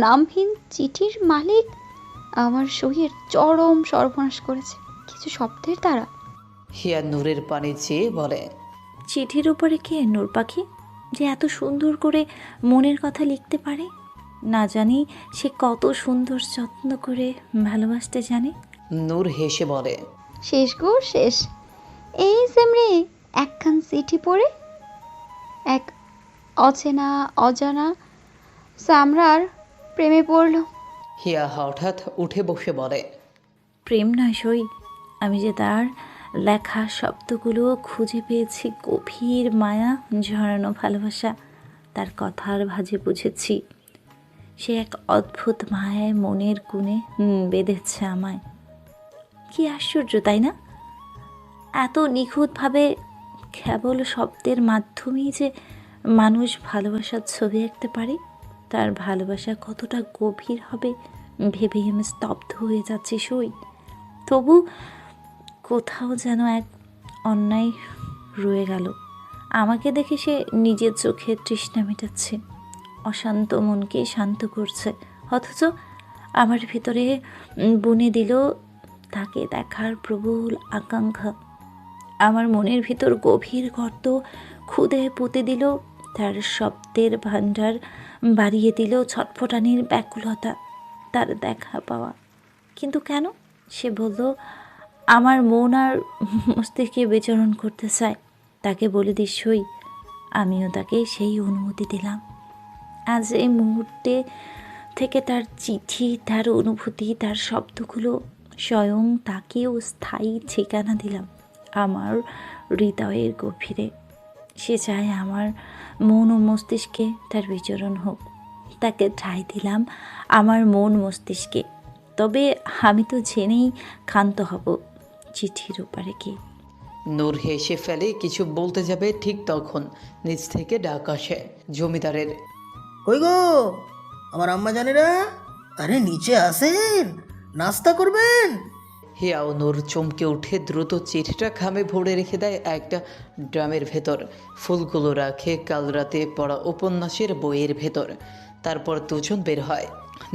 নামহীন চিঠির মালিক আমার সহির চরম সর্বনাশ করেছে কিছু শব্দের দ্বারা। হিয়া নূরের পানে চেয়ে বলে, চিঠির উপরে কে নূর পাখি, যে এত সুন্দর করে মনের কথা লিখতে পারে? না জানি সে কত সুন্দর যত্ন করে ভালোবাসতে জানে। নূর হেসে বলে, শেষ গো শেষ। এই সেমরে একখান চিঠি পড়ে এক অচেনা অজানা সামরার প্রেমে পড়ল। হিয়া হঠাৎ উঠে বসে বলে, প্রেম নয় সই, আমি যে তার লেখা শব্দগুলো খুঁজে পেয়েছি গভীর মায়া ঝরানো ভালোবাসা। তার কথার ভাঁজে বুঝেছি সে এক অদ্ভুত মায়ায় মনের কোণে বেঁধেছে আমায়। কি আশ্চর্য, তাই না? এত নিখুঁতভাবে কেবল শব্দের মাধ্যমেই যে মানুষ ভালোবাসার ছবি আঁকতে পারে। তার ভালোবাসা কতটা গভীর হবে ভেবেই আমি স্তব্ধ হয়ে যাচ্ছি সই। তবু কোথাও যেন এক অন্যায় রয়ে গেল। আমাকে দেখে সে নিজের চোখে তৃষ্ণা মেটাচ্ছে, অশান্ত মনকে শান্ত করছে, অথচ আমার ভিতরে বুনে দিল তাকে দেখার প্রবল আকাঙ্ক্ষা। আমার মনের ভিতর গভীর গর্ত খুদে পুঁতে দিল তার শব্দের ভাণ্ডার, বাড়িয়ে দিল ছটফটানির ব্যাকুলতা তার দেখা পাওয়া। কিন্তু কেন? সে বলল আমার মন আর মস্তিষ্কে বিচরণ করতে চায়। তাকে বলে দিসই, আমিও তাকে সেই অনুমতি দিলাম। আজ এই মুহূর্তে থেকে তার চিঠি, তার অনুভূতি, তার শব্দগুলো স্বয়ং তাকেও স্থায়ী ঠিকানা দিলাম আমার হৃদয়ের গভীরে। সে চায় আমার মন ও মস্তিষ্কে তার বিচরণ হোক। তাকে ঠাঁই দিলাম আমার মন মস্তিষ্কে। তবে আমি তো জেনেই ক্ষান্ত হব চিঠির ওপারে কি। নূর হেসে ফেলে কিছু বলতে যাবে, ঠিক তখন নিচ থেকে ডাক আসে জমিদারের। কই গো আমার আম্মা জানেরা, আরে নিচে আসেন, নাস্তা করবেন। হিয়া ও নূর চমকে উঠে দ্রুত চিঠিটা খামে ভরে রেখে দেয় একটা ড্রামের ভেতর। ফুলগুলো রাখে কাল রাতে পড়া উপন্যাসের বইয়ের ভেতর। তারপর দুজন বের হয়।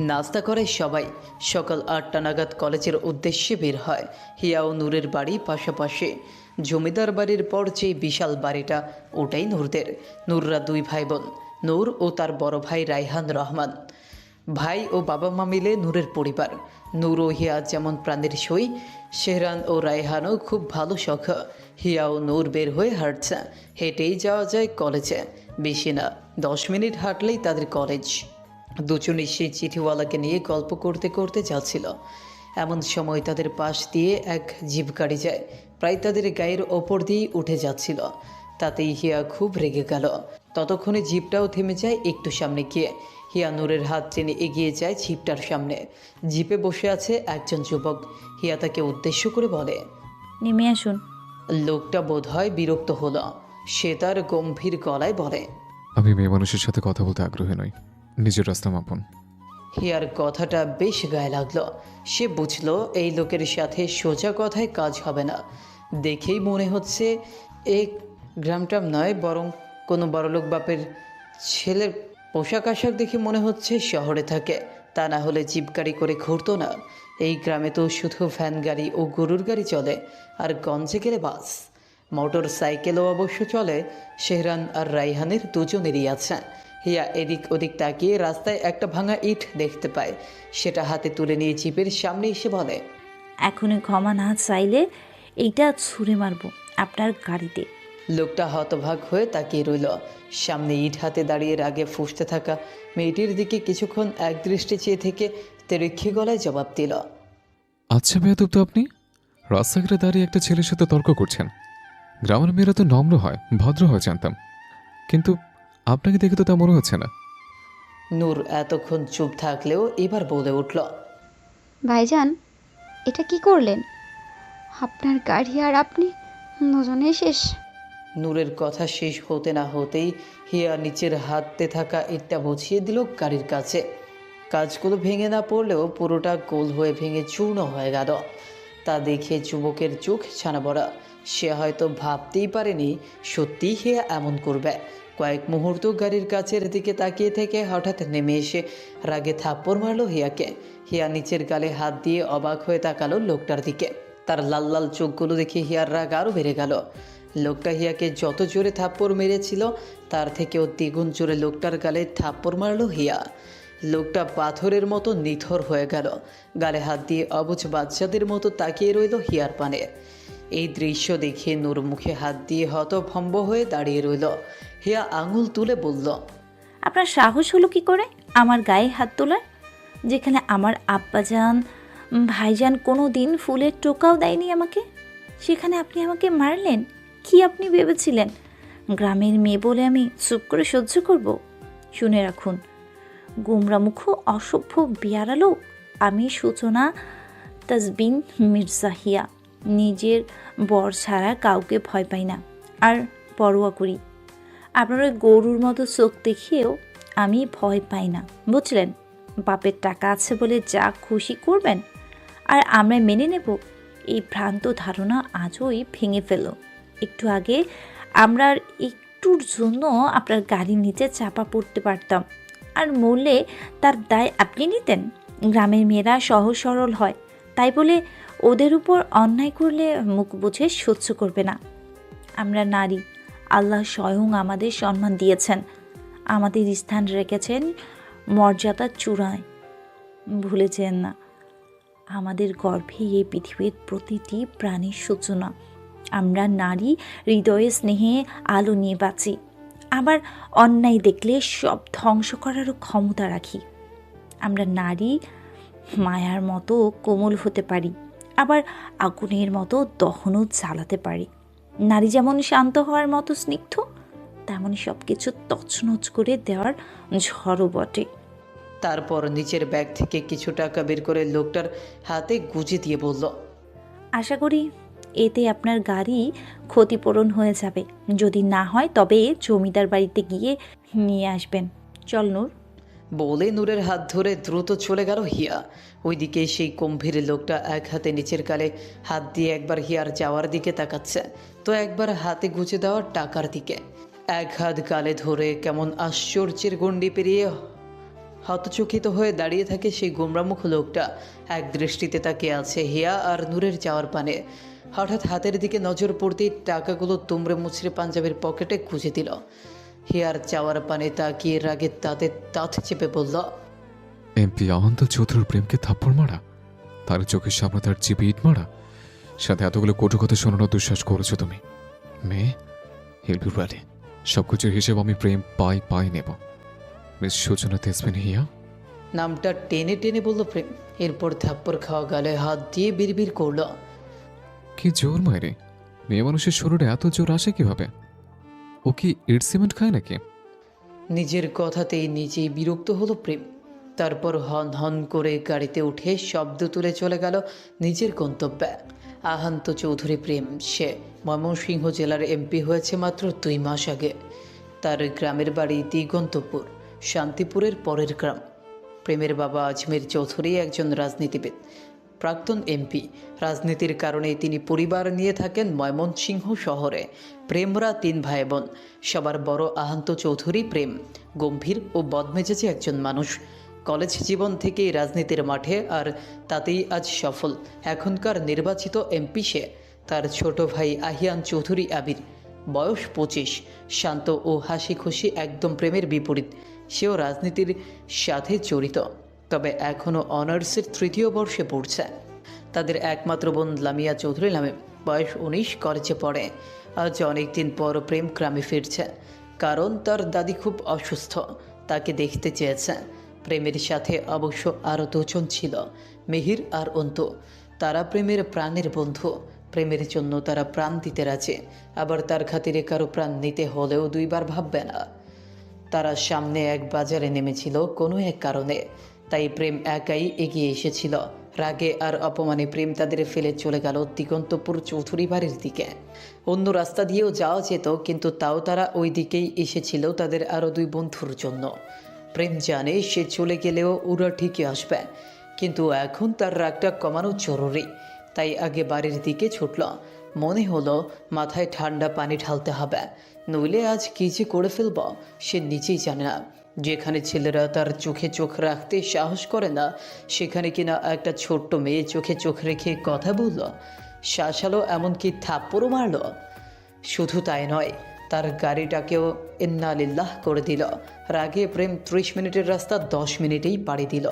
নাস্তা করে সবাই। সকাল 8টা নাগাদ কলেজের উদ্দেশ্যে বের হয়। হিয়া ও নূরের বাড়ি পাশাপাশি। জমিদার বাড়ির পর যে বিশাল বাড়িটা, ওটাই নূরদের। নূররা 2 ভাই বোন, নূর ও তার বড় ভাই রায়হান রহমান। ভাই ও বাবা মা মিলে নূরের পরিবার। নূর ও হিয়া যেমন প্রাণের সই, শেহরান ও রায়হানও খুব ভালো সখা। হিয়া ও নূর বের হয়ে হাঁটছে। হেঁটেই যাওয়া যায় কলেজে, বেশি না 10 মিনিট হাঁটলেই তাদের কলেজ। দুজনই সেই চিঠিওয়ালাকে নিয়ে গল্প করতে করতে যাচ্ছিল। এমন সময় তাদের পাশ দিয়ে এক জিপ গাড়ি যায়, প্রায় তাদের গায়ের ওপর দিয়েই উঠে যাচ্ছিল। তাতেই হিয়া খুব রেগে গেল। ততক্ষণে জিপটাও থেমে যায় একটু সামনে গিয়ে। হিয়া নূরের হাত টেনে এগিয়ে যায় জিপটার সামনে। জিপে বসে আছে একজন যুবক। হিয়া তাকে উদ্দেশ্য করে বলে, নেমে আসুন। লোকটা বোধহয় বিরক্ত হলো। সে তার গম্ভীর গলায় বলে, আমি মেয়ে মানুষের সাথে কথা বলতে আগ্রহী নই, নিজের রাস্তা মাপুন। হিয়ার কথাটা বেশ গায়ে লাগলো। সে বুঝলো এই লোকের সাথে সোজা কথায় কাজ হবে না। দেখেই মনে হচ্ছে এই গ্রামটাম নয়, বরং কোনো বড়লোক বাপের ছেলের পোশাক আশাক দেখে মনে হচ্ছে শহরে থাকে। তা না হলে জিপ গাড়ি করে ঘুরতো না। এই গ্রামে তো শুধু ভ্যান গাড়ি ও গরুর গাড়ি চলে, আর গঞ্জে গেলে বাস। মোটর সাইকেলও অবশ্য চলে। শেহরান আর রাইহানের দুজনেরই আছে। হিয়া এদিক ওদিক তাকিয়ে রাস্তায় একটা ভাঙা ইট দেখতে পায়। সেটা হাতে তুলে নিয়ে জিপের সামনে এসে বলে, এখনই ক্ষমা না চাইলে এইটা ছুঁড়ে মারবো আপনার গাড়িতে। লোকটা হতভাগ হয়ে তাকিয়ে রইল। সামনে ইট হাতে দাঁড়িয়ে রাগে ফুঁসতে থাকা মেয়েটির দিকে কিছুক্ষণ একদৃষ্টি চেয়ে থেকে তেরেক্ষি গলায় জবাব দিল, আচ্ছা বেয়াদব তো আপনি, রাস্তাঘাটে দাঁড়িয়ে একটা ছেলের সাথে তর্ক করছেন। গ্রামের মেয়েরা তো নম্র হয়, ভদ্র হয় জানতাম, কিন্তু আপনাকে দেখে তো তা মনে হচ্ছে না। নূর এতক্ষণ চুপ থাকলেও এবার বলে উঠল, ভাইজান, এটা কি করলেন? আপনার গাড়ি আর আপনি দুজনে শেষ। নূরের কথা শেষ হতে না হতেই হিয়া নিচের হাতে থাকা ইটটা বসিয়ে দিল গাড়ির কাছে। কাজগুলো ভেঙে না পড়লেও পুরোটা গোল হয়ে ভেঙে চূর্ণ হয়ে গেল। তা দেখে যুবকের চোখ ছানা বড়া। সে হয়তো ভাবতেই পারেনি সত্যিই হিয়া এমন করবে। কয়েক মুহূর্ত গাড়ির কাছের দিকে তাকিয়ে থেকে হঠাৎ নেমে এসে রাগে থাপ্পড় মারল হিয়াকে। হিয়া নিচের গালে হাত দিয়ে অবাক হয়ে তাকালো লোকটার দিকে। তার লাল লাল চোখগুলো দেখে হিয়ার রাগ আরও বেড়ে গেল। লোকটা হিয়াকে যত জোরে থাপ্পড় মেরেছিল তার থেকেও দ্বিগুণ জোরে লোকটার গালে থাপ্পড় মারল হিয়া। লোকটা পাথরের মতো নিথর হয়ে গেল। গালে হাত দিয়ে অবুঝ বাচ্চাদের মতো তাকিয়ে রইল হিয়ার পানে। এই দৃশ্য দেখে নূর মুখে হাত দিয়ে হতভম্ব হয়ে দাঁড়িয়ে রইল। হিয়া আঙুল তুলে বলল, আপনার সাহস হলো কি করে আমার গায়ে হাত তোলার? যেখানে আমার আব্বাজান ভাইজান কোনো দিন ফুলের টোকাও দেয়নি আমাকে, সেখানে আপনি আমাকে মারলেন। কি আপনি ভেবেছিলেন গ্রামের মেয়ে বলে আমি চুপ করে সহ্য করব? শুনে রাখুন, গুমরামুখ অসভ্য বিয়ারালো আমি সূচনা তাজবিন মির্জা হিয়া। নিজের বর ছাড়া কাউকে ভয় পাই না আর পরোয়া করি। আপনার ওই গরুর মতো চোখ দেখিয়েও আমি ভয় পাই না, বুঝলেন? বাপের টাকা আছে বলে যা খুশি করবেন আর আমরা মেনে নেব, এই ভ্রান্ত ধারণা আজই ভেঙে ফেলো। একটু আগে আমরা আর একটুর জন্য আপনার গাড়ির নিচে চাপা পড়তে পারতাম, আর মরলে তার দায় আপনি নিতেন? গ্রামের মেয়েরা সহজ সরল হয়, তাই বলে ওদের উপর অন্যায় করলে মুখ বুঝে সহ্য করবে না। আমরা নারী, আল্লাহ স্বয়ং আমাদের সম্মান দিয়েছেন, আমাদের স্থান রেখেছেন মর্যাদার চূড়ায়। ভুলে যেন না, আমাদের গর্ভে এই পৃথিবীর প্রতিটি প্রাণীর সূচনা। আমরা নারী হৃদয়ে স্নেহে আলো নিয়ে বাঁচি, আবার অন্যায় দেখলে সব ধ্বংস করারও ক্ষমতা রাখি। আমরা নারী মায়ার মতো কোমল হতে পারি, আবার আগুনের মতো দহনও জ্বালাতে পারি। নারী যেমন শান্ত হওয়ার মতো স্নিগ্ধ, তেমনই সব কিছু তছনছ করে দেওয়ার ঝড়ও বটে। তারপর নিচের ব্যাগ থেকে কিছু টাকা বের করে লোকটার হাতে গুজে দিয়ে বলল, আশা করি এতে আপনার গাড়ি ক্ষতিপূরণ হয়ে যাবে। যদি না হয় তবে জমিদার বাড়িতে গিয়ে নিয়ে আসবেন। চল নূর। বলে নূরের হাত ধরে দ্রুত চলে গেল হিয়া। ওইদিকে সেই গম্ভীর লোকটা এক হাতে নিচের গালে হাত দিয়ে একবার হিয়ার যাওয়ার দিকে তাকাচ্ছে, তো একবার হাতে গুজে দেওয়ার টাকার দিকে। এক হাত গালে ধরে কেমন আশ্চর্যের গণ্ডি পেরিয়ে হতচকিত হয়ে দাঁড়িয়ে থাকে সেই গোমরামুখ লোকটা। এক দৃষ্টিতে তাকিয়ে আছে হিয়া আর নূরের যাওয়ার পানে। হঠাৎ হাতের দিকে নজর পড়তেই টাকাগুলো তুমড়ে মুচড়ে পাঞ্জাবের পকেটে গুঁজে দিল। হিয়ার যাওয়ার পানে তাকিয়ে রাগে তাতে তাঁত চেপে বলল, এমপি অনন্ত চৌধুরীর প্রেমকে থাপ্পড় মারা, তার চোখের সামনে তার জিপে ইট মারা, সাথে এতগুলো কটু কথা শোনানোর দুঃসাহস করেছো তুমি। মেয়ে হেলবি রাডি, সব কিছুর হিসেব আমি প্রেম পাই নেব। মিস সূচনা তেজবেন হিয়া। নামটা টেনে টেনে বলল প্রেম। এরপর থাপ্পড় খাওয়া গালে হাত দিয়ে বিড়বিড় করল, কি জোর মায়েরে, মেয়ে মানুষের শরীরে এত জোর আসে কিভাবে? ও কি ইট সিমেন্ট খায় নাকি? নিজের কথাতেই নিজেই বিরক্ত হলো প্রেম। তারপর হন হন করে গাড়িতে উঠে শব্দ তুলে চলে গেল নিজের গন্তব্যে। আহান্ত চৌধুরী প্রেম, সে ময়মনসিংহ জেলার এমপি হয়েছে মাত্র 2 মাস আগে। তার গ্রামের বাড়ি দিগন্তপুর, শান্তিপুরের পরের গ্রাম। প্রেমের বাবা আজমের চৌধুরী একজন রাজনীতিবিদ, প্রাক্তন এমপি। রাজনীতির কারণে তিনি পরিবার নিয়ে থাকেন ময়মনসিংহ শহরে। প্রেমরা 3 ভাই বোন, সবার বড় আহান্ত চৌধুরী প্রেম। গম্ভীর ও বদমেজাজি একজন মানুষ। কলেজ জীবন থেকেই রাজনীতির মাঠে, আর তাতেই আজ সফল। এখনকার নির্বাচিত এমপি সে। তার ছোট ভাই আহিয়ান চৌধুরী আবির, বয়স 25, শান্ত ও হাসি খুশি, একদম প্রেমের বিপরীত। সেও রাজনীতির সাথে জড়িত, তবে এখনও অনার্সের 3য় বর্ষে পড়ছে। তাদের একমাত্র বোন লামিয়া চৌধুরী নামে, বয়স 19, কলেজে পড়ে। আজ অনেকদিন পর প্রেম গ্রামে ফিরছে, কারণ তার দাদি খুব অসুস্থ, তাকে দেখতে চেয়েছে। প্রেমের সাথে অবশ্য আরও 2 জন ছিল, মিহির আর অন্তু। তারা প্রেমের প্রাণের বন্ধু। প্রেমের জন্য তারা প্রাণ দিতে রাজি, আবার তার খাতিরে কারো প্রাণ নিতে হলেও 2 বার ভাববে না। তারা সামনে এক বাজারে নেমেছিল কোনো এক কারণে, তাই প্রেম একাই এগিয়ে এসেছিল। রাগে আর অপমানে প্রেম তাদের ফেলে চলে গেল দিগন্তপুর চৌধুরী বাড়ির দিকে। অন্য রাস্তা দিয়েও যাওয়া যেত, কিন্তু তাও তারা ওই দিকেই এসেছিল তাদের আরও 2 বন্ধুর জন্য। প্রেম জানে সে চলে গেলেও ওরা ঠিকই আসবে, কিন্তু এখন তার রাগটা কমানো জরুরি। তাই আগে বাড়ির দিকে ছুটল। মনে হলো মাথায় ঠান্ডা পানি ঢালতে হবে, নইলে আজ কী যে করে ফেলব সে নিজেই জানে না। যেখানে ছেলেরা তার চোখে চোখ রাখতে সাহস করে না, সেখানে কিনা একটা ছোট্ট মেয়ে চোখে চোখ রেখে কথা বলল, শাসালো, এমনকি থাপ্পড়ও মারল। শুধু তাই নয়, তার গাড়িটাকেও ইন্না লিল্লাহ করে দিল। রাগে প্রেম 30 মিনিটের রাস্তা 10 মিনিটেই পাড়ি দিল।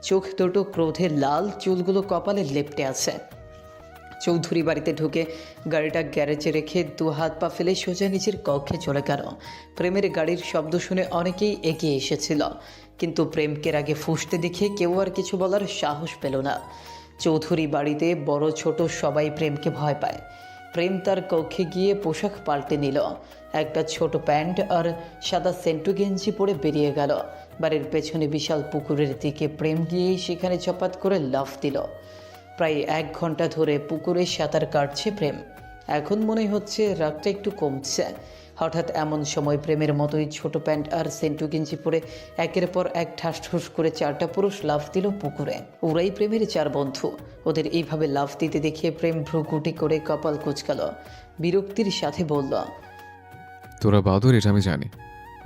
চোখ দুটো ক্রোধে লাল, চুলগুলো কপালে লেপ্টে আছে। চৌধুরী বাড়িতে ঢুকে গাড়িটা গ্যারেজে রেখে 2 হাত পা ফেলে সোজা নিজের কক্ষে চলে গেল। প্রেমের গাড়ির শব্দ শুনে অনেকেই এগিয়ে এসেছিল, কিন্তু প্রেমকে আগে ফুঁসতে দেখে কেউ আর কিছু বলার সাহস পেল না। চৌধুরী বাড়িতে বড় ছোট সবাই প্রেমকে ভয় পায়। প্রেম তার কক্ষে গিয়ে পোশাক পাল্টে নিল। একটা ছোট প্যান্ট আর সাদা সেন্টু গেঞ্জি পরে বেরিয়ে গেল। বাড়ির পেছনে বিশাল পুকুরের দিকে প্রেম গিয়ে সেখানে চপাত করে লাফ দিল। প্রায় 1 ঘন্টা ধরে পুকুরে সাঁতার কাটছে প্রেম। এখন মনে হচ্ছে রাগটা একটু কমছে। হঠাৎ এমন সময় প্রেমের মতোই ছোট প্যান্ট আর সেন্টু গেঞ্জি পরে একের পর এক ঠাস করে 4টা পুরুষ লাফ দিল পুকুরে। ওরাই প্রেমের 4 বন্ধু। ওদের এইভাবে লাফ দিতে দেখে প্রেম ভ্রুকুটি করে কপাল কুঁচকাল, বিরক্তির সাথে বলল, তোরা বাদর, এটা আমি জানি।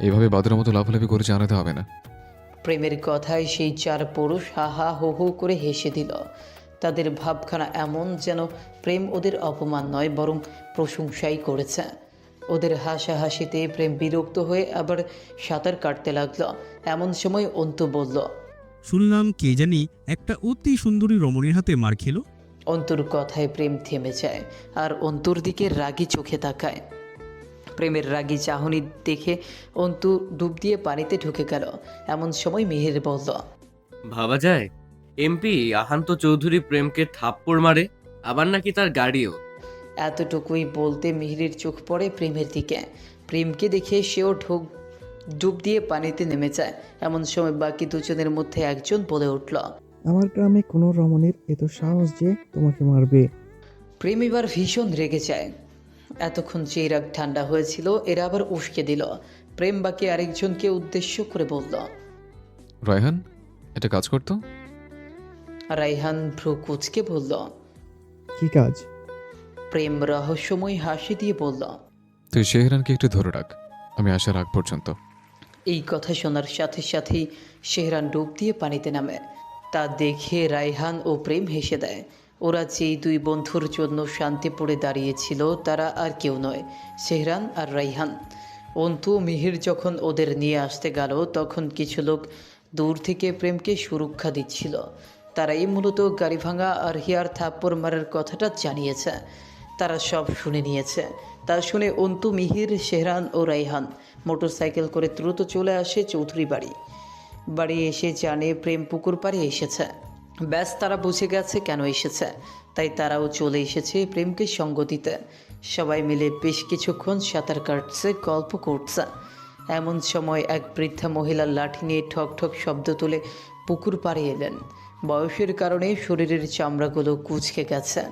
এইভাবে বাদরের মতো লাফালাফি করে জানাতে হবে না। প্রেমের কথায় সেই 4 পুরুষ হা হা হো হো করে হেসে দিল। তাদের ভাবখানা এমন যেন প্রেম ওদের অপমান নয় বরং প্রশংসাই করেছে। ওদের হাসাহাসিতে প্রেম বিরক্ত হয়ে আবার সাঁতার কাটতে লাগলো। এমন সময় অন্তু বলল, শুনলাম কে জানি একটা অতি সুন্দরী রমণীর হাতে মার খেলো। অন্তুর কথায় প্রেম থেমে যায় আর অন্তুর দিকে রাগী চোখে তাকায়। প্রেমের রাগী চাহনি দেখে অন্তু ডুব দিয়ে পানিতে ঢুকে গেল। এমন সময় মিহির বলল, ভাবা যায় এমপি আহান্ত চৌধুরী প্রেমকে থাপ্পড় মারে, আবার নাকি তার গাড়িও। এতটুকুই বলতে মিহিরের চোখ পড়ে প্রেমের দিকে। প্রেমকে দেখে সেও ডুব দিয়ে পানিতে নেমে যায়। এমন সময় বাকি দুজনের মধ্যে একজন বলে উঠল, আমার গ্রামে কোনো রমণীর এত সাহস যে তোমাকে মারবে। প্রেম এবার ভীষণ রেগে যায়। এতক্ষণ যে রাগ ঠান্ডা হয়েছিল এরা আবার উস্কে দিল। প্রেম বাকি আরেকজনকে উদ্দেশ্য করে বলল, রায়হান, এটা কাজ করতো। রায়হান ভ্রু কুচকে বলল, কি কাজ? প্রেম রহস্যময় হাসি দিয়ে বলল, তুই শেহরানকে একটু ধরে রাখ, আমি আসার আগ পর্যন্ত। এই কথা শোনার সাথে সাথেই শেহরান ডুব দিয়ে পানিতে নামে। তা দেখে রায়হান ও প্রেম হেসে দেয়। ওরা যেই 2 বন্ধুর জন্য শান্তি পড়ে দাঁড়িয়েছিল তারা আর কেউ নয়, শেহরান আর রায়হান। অন্তু মিহির যখন ওদের নিয়ে আসতে গেল তখন কিছু লোক দূর থেকে প্রেমকে সুরক্ষা দিচ্ছিল। তারাই মূলত গাড়ি ভাঙা আর হিয়ার থাপ্পড় মারার কথাটা জানিয়েছে। তারা সব শুনে নিয়েছে। তা শুনে অন্তু, মিহির, শেহরান ও রায়হান মোটরসাইকেল করে দ্রুত চলে আসে চৌধুরী বাড়ি এসে জানে প্রেম পুকুর পাড়ে এসেছে। ব্যাস, তারা বুঝে গেছে কেন এসেছে, তাই তারাও চলে এসেছে প্রেমকে সঙ্গ দিতে। সবাই মিলে বেশ কিছুক্ষণ সাঁতার কাটছে, গল্প করছে। এমন সময় এক বৃদ্ধা মহিলার লাঠি নিয়ে ঠক ঠক শব্দ তুলে পুকুর পাড়ে এলেন। বয়সের কারণে শরীরের চামড়াগুলো কুঁচকে গেছে,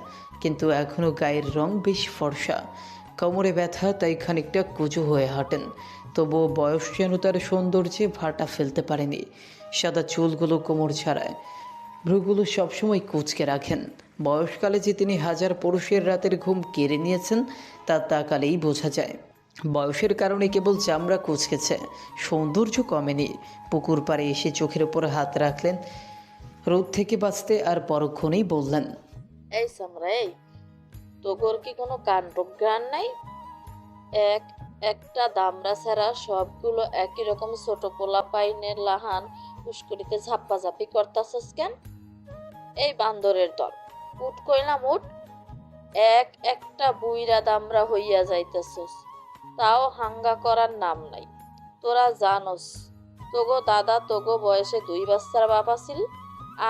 কিন্তু এখনও গায়ের রং বেশ ফর্সা। কোমরে ব্যথা, তাই খানিকটা কুঁজো হয়ে হাঁটেন। তবুও বয়স যেন তার সৌন্দর্যে ভাটা ফেলতে পারেনি। সাদা চুলগুলো কোমর ছাড়ায়, ভ্রুগুলো সবসময় কুঁচকে রাখেন। বয়সকালে যে তিনি 1000 পুরুষের রাতের ঘুম কেড়ে নিয়েছেন তা তাকালেই বোঝা যায়। বয়সের কারণে কেবল চামড়া কুঁচকেছে, সৌন্দর্য কমেনি। পুকুর পাড়ে এসে চোখের ওপর হাত রাখলেন রোদ থেকে বাঁচতে, আর পরক্ষণেই বললেন, এই সামরা, এই তোগর কি কোনো কাণ্ডজ্ঞান নাই? একটা দামড়া ছাড়া সবগুলো একই রকম ছোট পোলা পাইনের লাহান পুষ্করিতে ঝাপ্পাঝাপি করতাছস কেন? এই বান্দরের দল, উঠ কইলাম উঠ। একটা বুইরা দামড়া হইয়া যাইতেছস, তাও হাঙ্গা করার নাম নাই। তোরা জানোস তোগো দাদা তোগো বয়সে 2 বাচ্চার বাপ আছিল,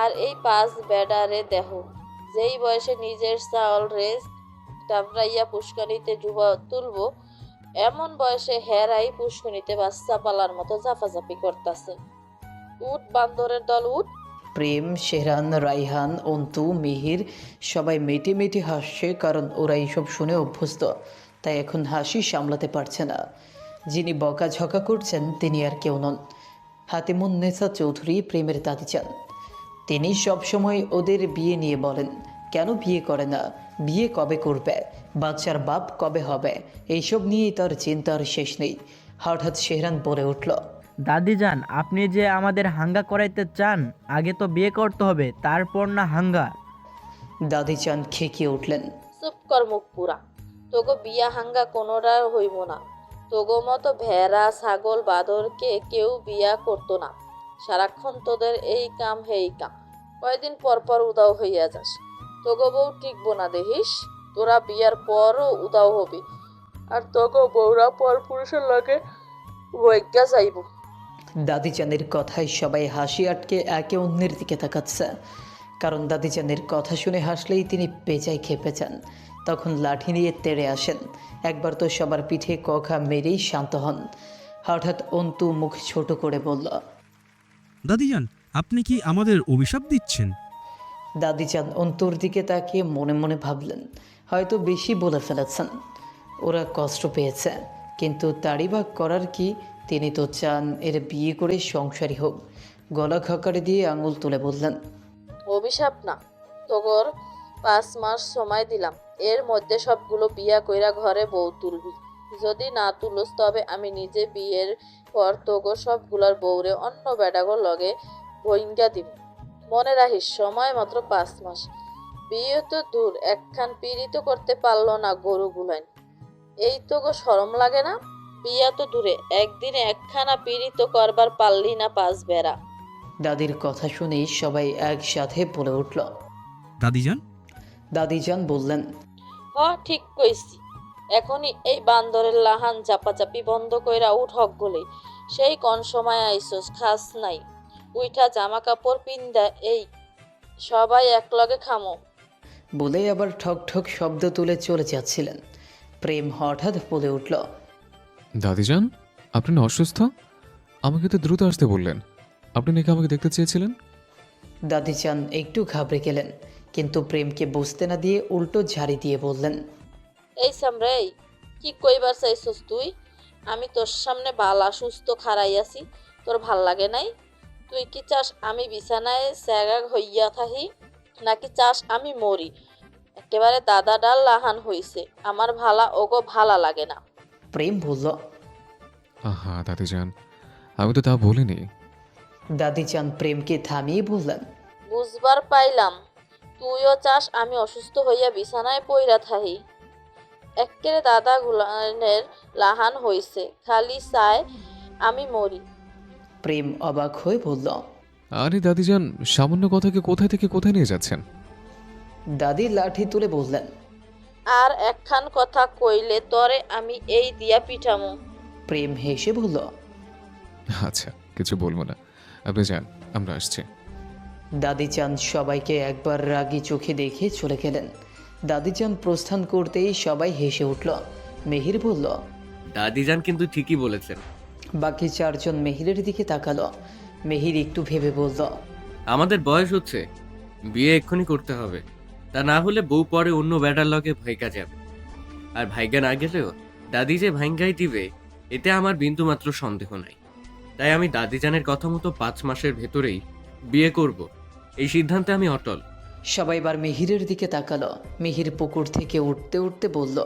আর এই 5 বেডারে দেহ যেই বয়সে নিজের চাউল রেস ডাবরাইয়া পুষ্করিতে ডুবা তুলবো, এমন বয়সে হেরাই পুষ্করিতে বাচ্চা পালার মতো জাফাজাফি করতেছে। উঠ বান্দরের দল উঠ। প্রেম, শেহরান, রায়হান, অন্তু, মিহির সবাই মেটে মেটে হাসছে, কারণ ওরা এইসব শুনে অভ্যস্ত, তাই এখন হাসি সামলাতে পারছে না। যিনি বকাঝকা করছেন তিনি আর কেউ নন, হাতিমুন্নেসা চৌধুরী, প্রেমের দাদি চান। তিনি সবসময় ওদের বিয়ে নিয়ে বলেন, কেন বিয়ে করে না, বিয়ে কবে করবে, বাচ্চার বাপ কবে হবে, এইসব নিয়েই তার চিন্তার শেষ নেই। হঠাৎ শেহরান বলে উঠল, দাদি যান, আপনি যে আমাদের হাঙ্গা করাইতে চান, আগে তো বিয়ে করতে হবে, তারপর না হাঙ্গা। দাদি চান খেকিয়ে উঠলেন, চুপ কর মুখ পুরা। তোগো বিয়া হাঙ্গা কোনোটা হইব না। তোগো মতো ভেড়া ছাগল বাদরকে কেউ বিয়া করতো না। সারাক্ষণ তোদের এই কাম হেই কাম, কয়দিন পর পর উদাও হইয়া যাস। তোগো বউ টিকবো না দেখিস, তোরা বিয়ার পরও উদাও হবি, আর তোগো বউরা পর পুরুষের লগে বৈজ্ঞা যাইব। দাদি চানের কথায় সবাই হাসি আটকে একে অন্যের দিকে তাকাচ্ছে, কারণ দাদি চানের কথা শুনে হাসলেই তিনি বেজায় খেপে যান। তখন লাঠি নিয়ে তেড়ে আসেন। একবার তো সবার পিঠে কখা মেরেই শান্ত হন। হঠাৎ অন্তু মুখ ছোট করে বলল, দাদিজান, আপনি কি আমাদের অভিশাপ দিচ্ছেন? দাদিজান অন্তুর দিকে তাকিয়ে মনে মনে ভাবলেন, হয়তো বেশি বলে ফেলেছেন। ওরা কষ্ট পেয়েছে, কিন্তু তারই বা করার কি? তিনি তো চান এর বিয়ে করে সংসারী হোক। গলা খাকারে দিয়ে আঙুল তুলে বললেন, অভিশাপ না, তোর 5 মাস সময় দিলাম, এর মধ্যে সবগুলো বিয়া কইরা ঘরে বউ তুলবি। যদি না তুলস তবে আমি নিজে বিয়ের পর তোগো সবগুলার বউরে অন্য বেডাগোর লগে ভইঙ্গা দিব। মনে রাখিস, সময় মাত্র 5 মাস। বিয়ে তো দূর, একখান পীড়িত করতে পারলো না গরু গুলাইন। এই তোগো শরম লাগে না? বিয়া তো দূরে, একদিনে একখানা পীড়িত করবার পারলি না 5 বেড়া। দাদির কথা শুনেই সবাই একসাথে বলে উঠল। দাদিজান, দাদিজান বললেন, হ, ঠিক কইছি। এখনই এই বান্দরের লাহান চাপাচাপি বন্ধ কইরা উঠ হক গলে। সেই কোন সময় আইসোস, খাস নাই। উইঠা জামা কাপড় পিন্দা এই সবাই একলগে খামো। বলে আবার ঠক ঠক শব্দ তুলে চলে যাচ্ছিলেন। প্রেম হঠাৎ বলে উঠল, দাদিজান, আপনি না অসুস্থ? আমাকে তো দ্রুত আসতে বললেন। আপনি নাকি আমাকে দেখতে চেয়েছিলেন? দাদিজান একটু ঘাবড়ে গেলেন, কিন্তু প্রেমকে বুঝতে না দিয়ে উল্টো ঝাড়ি দিয়ে বললেন, এই সামরে, কি কইবার চাইছস তুই? আমি তোর সামনে বালা সুস্থ খাড়াই আছি, তোর ভাল লাগে নাই? তুই কি চাস আমি বিছানায় স্যাগা হইয়া থাকি, নাকি চাস আমি মরি? একেবারে দাদা ডাল লাহান হইছে, আমার ভালা ওগো ভালা লাগে না। প্রেম বলল, আহা দাদিজান, আমি তো তা বলিনি। দাদিজান প্রেমকে থামিয়ে বললেন, বুঝবার পাইলাম, তুইও চাস আমি অসুস্থ হইয়া বিছানায় পইরা থাকি। এক্কেরে দাদা গুলানের লাহান হইছে, খালি চায় আমি মরি। প্রেম অবাক হয়ে বলল, আরে দাদিজান, সামান্য কথাকে কোথায় থেকে কোথায় নিয়ে যাচ্ছেন? দাদি লাঠি তুলে বললেন, আর একখান কথা কইলে তরে আমি এই দিয়া পিঠামু। প্রেম হেসে বলল, আচ্ছা, কিছু বলবো না, আপনি যান, আমরা আসছি। দাদিজান সবাইকে একবার রাগী চোখে দেখে চলে গেলেন। দাদিজান প্রস্থান করতেই সবাই হেসে উঠল। মেহির বলল, দাদিজান কিন্তু ঠিকই বলেছেন। বাকি চারজন মেহিরের দিকে তাকালো। মেহির একটু ভেবে বলল, আমাদের বয়স হচ্ছে, বিয়ে এক্ষুনি করতে হবে। তা না হলে বউ পরে অন্য ব্যাটার লগে ভাইগা যাবে। আর ভাইগা না গেলেও দাদি যে ভাইঙ্গাই দিবে, এতে আমার বিন্দু মাত্র সন্দেহ নাই। তাই আমি দাদিজানের কথা মতো 5 মাসের ভেতরেই বিয়ে করব, এই সিদ্ধান্তে আমি অটল। সবাই এবার মেহিরের দিকে তাকালো। মেহির পুকুর থেকে উঠতে উঠতে বলল,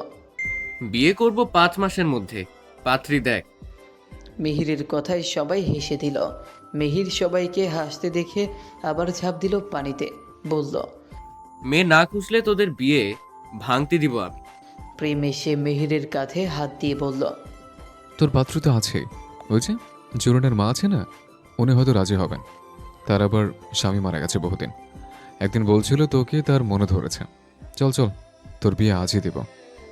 বিয়ে করব 5 মাসের মধ্যে, পাত্রী দেখ। মেহিরের কথায় সবাই হেসে দিল। মেহির সবাইকে হাসতে দেখে আবার ঝাঁপ দিল পানিতে। বলল, মেয়ে না খুঁজলে তোদের বিয়ে ভাঙতে দিব আমি। প্রেম এসে মেহিরের কাঁধে হাত দিয়ে বলল, তোর পাত্র তো আছে, ওই যে জোরনের মা আছে না, উনি হয়তো রাজি হবেন। তার আবার স্বামী মারা গেছে বহুদিন। একদিন বলছিল তোকে তার মনে ধরেছে। চল চল, তোর বিয়ে আজই দেব।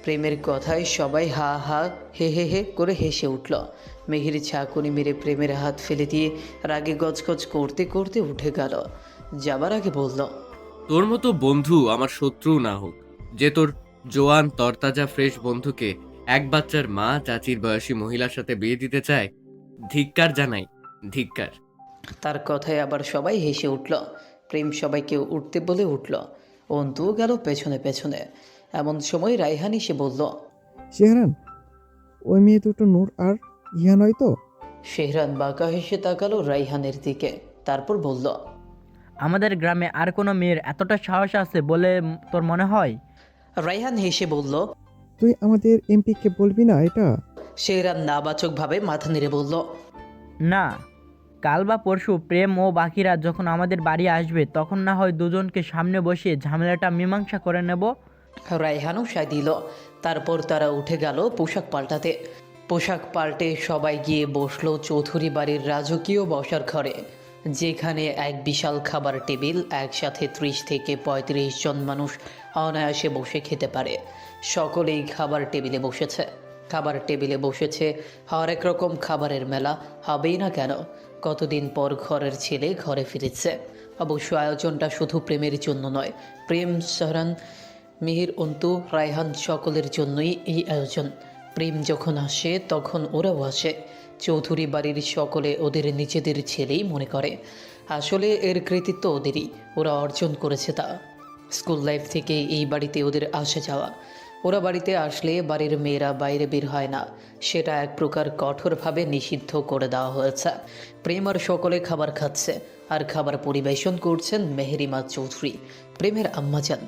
প্রেমের কথায় সবাই হা হা হে হে হে করে হেসে উঠল। মেহির ঝাঁকুনি মেরে প্রেমের হাত ফেলে দিয়ে রাগে গজগজ করতে করতে উঠে গেল। যাবার আগে বলল, তোর মতো বন্ধু আমার শত্রু না হোক, যে তোর জোয়ান তরতাজা ফ্রেশ বন্ধুকে এক বাচ্চার মা চাচির বয়সী মহিলার সাথে বিয়ে দিতে চায়। ধিক্কার জানাই, ধিক্কার। তার কথায় আবার সবাই হেসে উঠল। প্রেম সবাইকে উঠতে বলে উঠল। অন্তুও গেল পেছনে পেছনে। এমন সময় রাইহান এসে বলল, শেহরান, ওই মেয়ে দুটো নূর আর ইহা নয় তো? শেহরান বাঁকা হেসে তাকালো রাইহানের দিকে, তারপর বলল, আমাদের গ্রামে আর কোনো মেয়ের এতটা সাহস আছে বলে তোর মনে হয়? রাইহান হেসে বলল, তুই আমাদের এমপিকে বলবি না এটা? শেহরান নাবাচকভাবে মাথা নেড়ে বলল, না, কাল বা পরশু প্রেম ও বাকিরা যখন আমাদের বাড়ি আসবে তখন না হয় দুজনকে সামনে বসিয়ে ঝামেলাটা মীমাংসা করে নেব। রাইহানও সায় দিল। তারপর তারা উঠে গেল পোশাক পাল্টাতে। পোশাক পাল্টে সবাই গিয়ে বসলো চৌধুরী বাড়ির রাজকীয় বসার ঘরে, যেখানে এক বিশাল খাবার টেবিল, একসাথে 30 থেকে 35 জন মানুষ অনায়াসে বসে খেতে পারে। সকলেই খাবার টেবিলে বসেছে। খাবার টেবিলে বসেছে হরেক রকম খাবারের মেলা, হবেই না কেন? কতদিন পর ঘরের ছেলে ঘরে ফিরেছে। অবশ্য আয়োজনটা শুধু প্রেমের জন্য নয়। প্রেম, শেহরান, মিহির, অন্তু, রায়হান সকলের জন্যই এই আয়োজন। প্রেম যখন আসে তখন ওরাও আসে। চৌধুরী বাড়ির সকলে ওদের নিজেদের ছেলেই মনে করে। আসলে এর কৃতিত্ব ওদেরই, ওরা অর্জন করেছে তা। স্কুল লাইফ থেকে এই বাড়িতে ওদের আসা যাওয়া। ওরা বাড়িতে আসলে বাড়ির মেয়েরা বাইরে বের হয় না, সেটা এক প্রকার কঠোরভাবে নিষিদ্ধ করে দেওয়া হয়েছে। প্রেম আর সকলে খাবার খাচ্ছে, আর খাবার পরিবেশন করছেন মেহেরিমা চৌধুরী, প্রেমের আম্মাজান,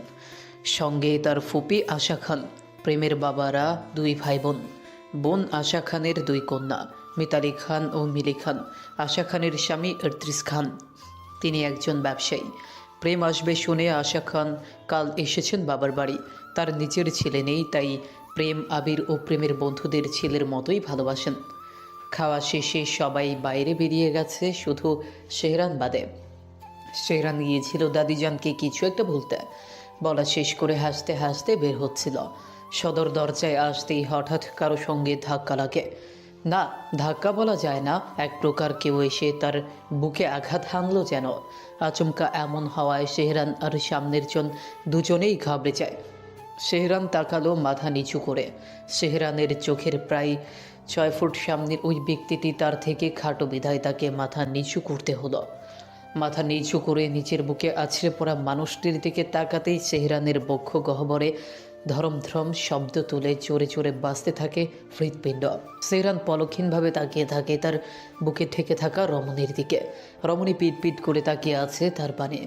সঙ্গে তার ফুপি আশা খান। প্রেমের বাবারা 2 ভাই বোন, বোন আশা খানের 2 কন্যা, মিতালি খান ও মিলি খান। আশা খানের স্বামী 38 খান, তিনি একজন ব্যবসায়ী। প্রেম আসবে শুনে আশা খান কাল এসেছেন বাবার বাড়ি। তার নিজের ছেলে নেই, তাই প্রেম আবির ও প্রেমের বন্ধুদের ছেলের মতোই ভালোবাসেন। খাওয়া শেষে সবাই বাইরে বেরিয়ে গেছে, শুধু শেহরান বাদে। শেহরান গিয়েছিল দাদিজানকে কিছু একটা বলতে, বলা শেষ করে হাসতে হাসতে বের হচ্ছিল। সদর দরজায় আসতেই হঠাৎ কারো সঙ্গে ধাক্কা লাগে। না, ধাক্কা বলা যায় না, এক প্রকার কেউ এসে তার বুকে আঘাত হানল যেন। আচমকা এমন হওয়ায় শেহরান আর সামনের দুজনেই ঘাবড়ে যায়। শেহরান তাকালো মাথা নিচু করে। শেহরানের চোখের প্রায় 6 ফুট সামনের ওই ব্যক্তিটি তার থেকে খাটো বিধায় তাকে মাথা নিচু করতে হলো। মাথা নিচু করে নিচের বুকে আছড়ে পড়া মানুষটির দিকে তাকাতেই শেহরানের বক্ষ গহ্বরে ধরম ধরম শব্দ তুলে চোরে চোরে বাজতে থাকে হৃৎপিণ্ড। শেহরান পলক্ষীনভাবে তাকিয়ে থাকে তার বুকে ঠেকে থাকা রমণীর দিকে। রমণী পিট পিট করে তাকিয়ে আছে তার পানে।